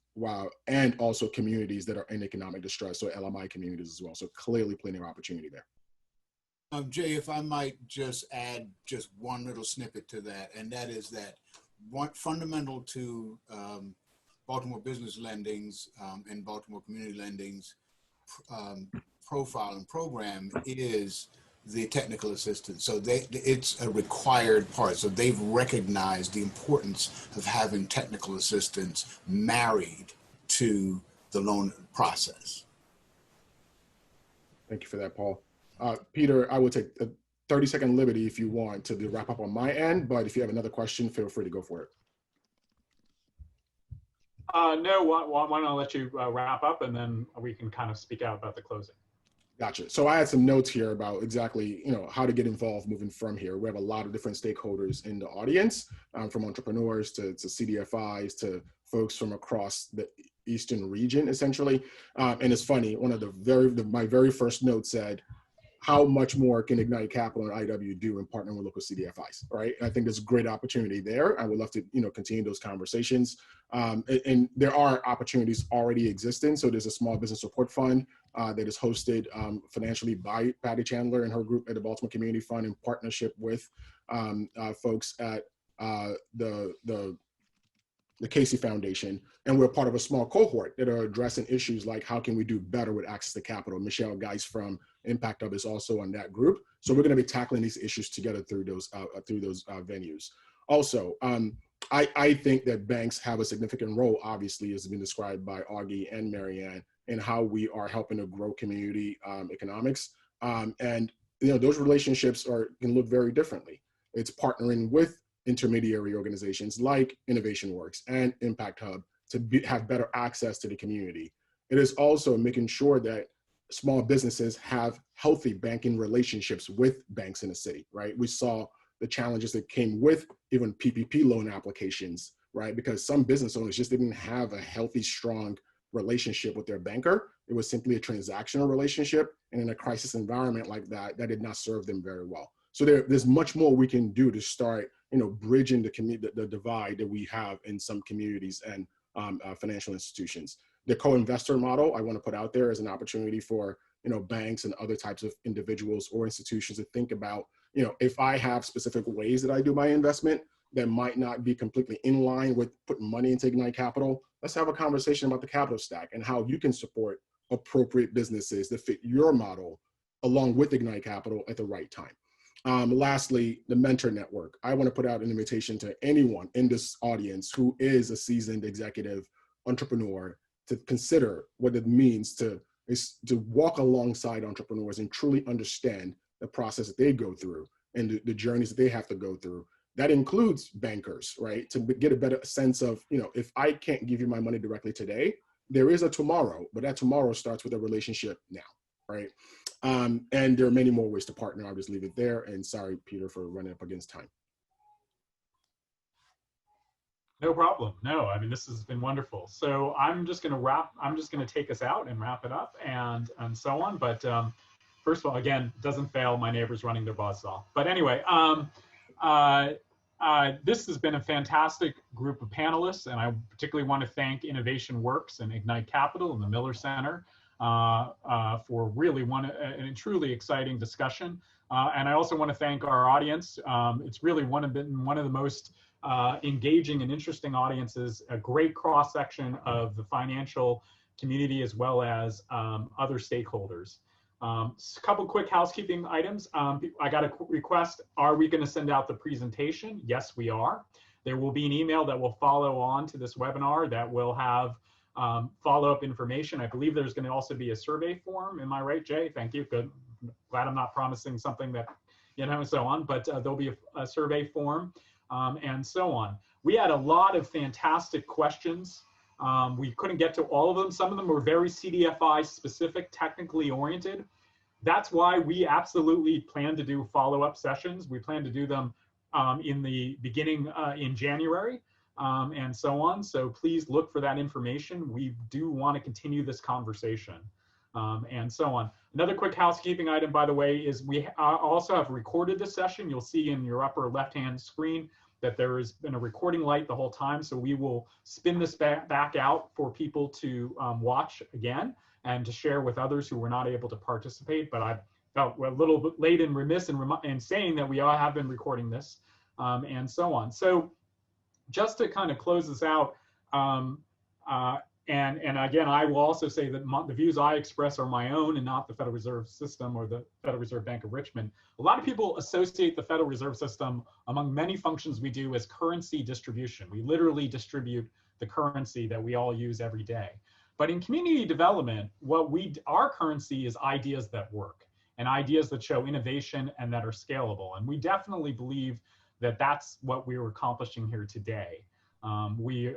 and also communities that are in economic distress, so LMI communities as well. So clearly plenty of opportunity there. Jay, if I might just add just one little snippet to that, and that is that one fundamental to Baltimore Business Lending's and Baltimore Community Lending's profile and program is the technical assistance. So it's a required part. So they've recognized the importance of having technical assistance married to the loan process. Thank you for that, Paul. Peter, I will take a 30-second liberty if you want to wrap up on my end, but if you have another question, feel free to go for it. No, why don't I let you wrap up and then we can kind of speak out about the closing. Gotcha. So I had some notes here about exactly, how to get involved moving from here. We have a lot of different stakeholders in the audience, from entrepreneurs to CDFIs to folks from across the Eastern region, essentially. And it's funny, one of my very first note said, how much more can Ignite Capital and IW do in partnering with local CDFIs, right? And I think there's a great opportunity there. I would love to, continue those conversations. And there are opportunities already existing. So there's a small business support fund that is hosted financially by Patty Chandler and her group at the Baltimore Community Fund in partnership with folks at the Casey Foundation. And we're part of a small cohort that are addressing issues like how can we do better with access to capital. Michelle Geis from Impact Hub is also on that group. So we're going to be tackling these issues together through those venues. Also, I think that banks have a significant role, obviously, as has been described by Augie and Marianne, in how we are helping to grow community economics. And those relationships can look very differently. It's partnering with intermediary organizations like Innovation Works and Impact Hub to have better access to the community. It is also making sure that small businesses have healthy banking relationships with banks in the city, right? We saw the challenges that came with even PPP loan applications, right? Because some business owners just didn't have a healthy, strong relationship with their banker. It was simply a transactional relationship. And in a crisis environment like that, that did not serve them very well. So there's much more we can do to start, bridging the divide that we have in some communities and financial institutions. The co-investor model I want to put out there as an opportunity for, banks and other types of individuals or institutions to think about, if I have specific ways that I do my investment that might not be completely in line with putting money into Ignite Capital, let's have a conversation about the capital stack and how you can support appropriate businesses that fit your model along with Ignite Capital at the right time. Lastly, the mentor network. I want to put out an invitation to anyone in this audience who is a seasoned executive entrepreneur to consider what it means to walk alongside entrepreneurs and truly understand the process that they go through and the journeys that they have to go through. That includes bankers, right? To get a better sense of, if I can't give you my money directly today, there is a tomorrow, but that tomorrow starts with a relationship now, right? And there are many more ways to partner. I'll just leave it there. And sorry, Peter, for running up against time. No problem. No, I mean, this has been wonderful. So I'm just going to take us out and wrap it up and so on. But first of all, again, doesn't fail. My neighbor's running their buzzsaw. But anyway, This has been a fantastic group of panelists, and I particularly want to thank Innovation Works and Ignite Capital and the Miller Center for really a truly exciting discussion. And I also want to thank our audience. It's really one of the most engaging and interesting audiences, a great cross-section of the financial community as well as other stakeholders. A couple quick housekeeping items. I got a request. Are we going to send out the presentation? Yes, we are. There will be an email that will follow on to this webinar that will have follow-up information. I believe there's going to also be a survey form. Am I right, Jay? Thank you. Good. Glad I'm not promising something that, and so on, but there'll be a survey form and so on. We had a lot of fantastic questions. We couldn't get to all of them. Some of them were very CDFI specific, technically oriented. That's why we absolutely plan to do follow-up sessions. We plan to do them in the beginning in January and so on. So please look for that information. We do want to continue this conversation and so on. Another quick housekeeping item, by the way, is we also have recorded this session. You'll see in your upper left-hand screen that there has been a recording light the whole time. So we will spin this back out for people to watch again and to share with others who were not able to participate. But I felt a little bit late and remiss in saying that we all have been recording this and so on. So just to kind of close this out, and again, I will also say that the views I express are my own and not the Federal Reserve System or the Federal Reserve Bank of Richmond. A lot of people associate the Federal Reserve System, among many functions we do, as currency distribution. We literally distribute the currency that we all use every day. But in community development, our currency is ideas that work and ideas that show innovation and that are scalable. And we definitely believe that that's what we're accomplishing here today. We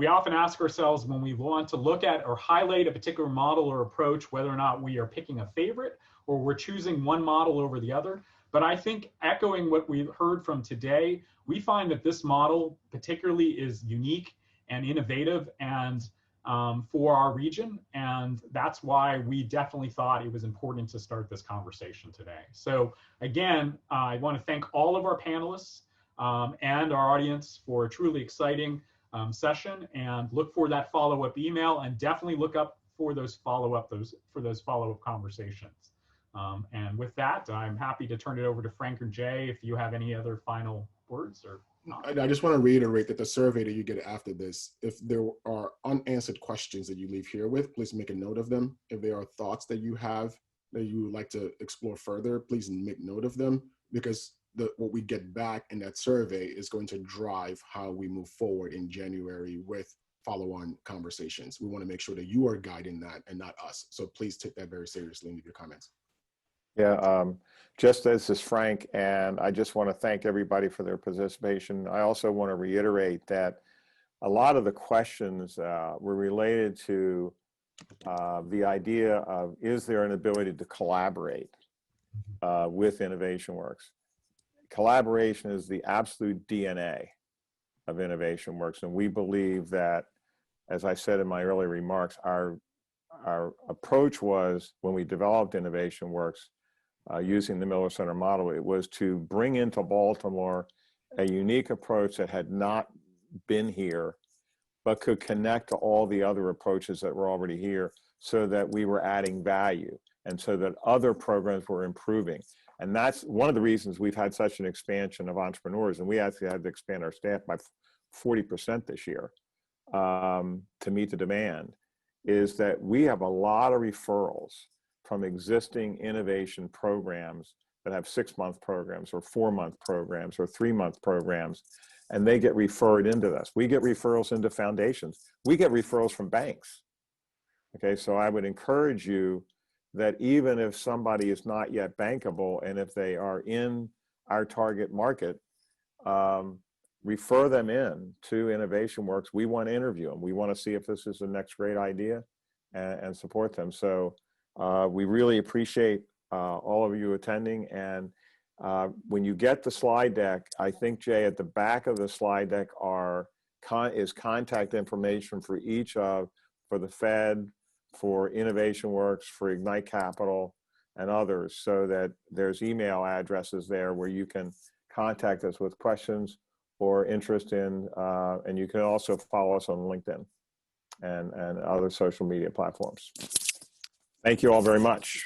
often ask ourselves when we want to look at or highlight a particular model or approach, whether or not we are picking a favorite or we're choosing one model over the other. But I think echoing what we've heard from today, we find that this model particularly is unique and innovative and for our region. And that's why we definitely thought it was important to start this conversation today. So again, I want to thank all of our panelists and our audience for a truly exciting session, and look for that follow-up email, and definitely look up for those follow-up conversations. And with that, I'm happy to turn it over to Frank or Jay if you have any other final words or not. I just want to reiterate that the survey that you get after this, if there are unanswered questions that you leave here with, please make a note of them. If there are thoughts that you have that you would like to explore further, please make note of them, because what we get back in that survey is going to drive how we move forward in January with follow-on conversations. We want to make sure that you are guiding that and not us. So please take that very seriously and leave your comments. Yeah, just as is Frank, and I just want to thank everybody for their participation. I also want to reiterate that a lot of the questions were related to the idea of, is there an ability to collaborate with Innovation Works? Collaboration is the absolute DNA of Innovation Works, and we believe that, as I said in my early remarks, our approach was, when we developed Innovation Works using the Miller Center model, it was to bring into Baltimore a unique approach that had not been here, but could connect to all the other approaches that were already here, so that we were adding value and so that other programs were improving. And that's one of the reasons we've had such an expansion of entrepreneurs. And we actually had to expand our staff by 40% this year to meet the demand, is that we have a lot of referrals from existing innovation programs that have 6-month programs or 4-month programs or 3-month programs, and they get referred into us. We get referrals into foundations. We get referrals from banks. Okay, so I would encourage you that even if somebody is not yet bankable, and if they are in our target market, refer them in to Innovation Works. We want to interview them. We want to see if this is the next great idea and support them. So we really appreciate all of you attending. And when you get the slide deck, I think, Jay, at the back of the slide deck is contact information for each for the Fed, for Innovation Works, for Ignite Capital, and others, so that there's email addresses there where you can contact us with questions or interest in, and you can also follow us on LinkedIn and other social media platforms. Thank you all very much.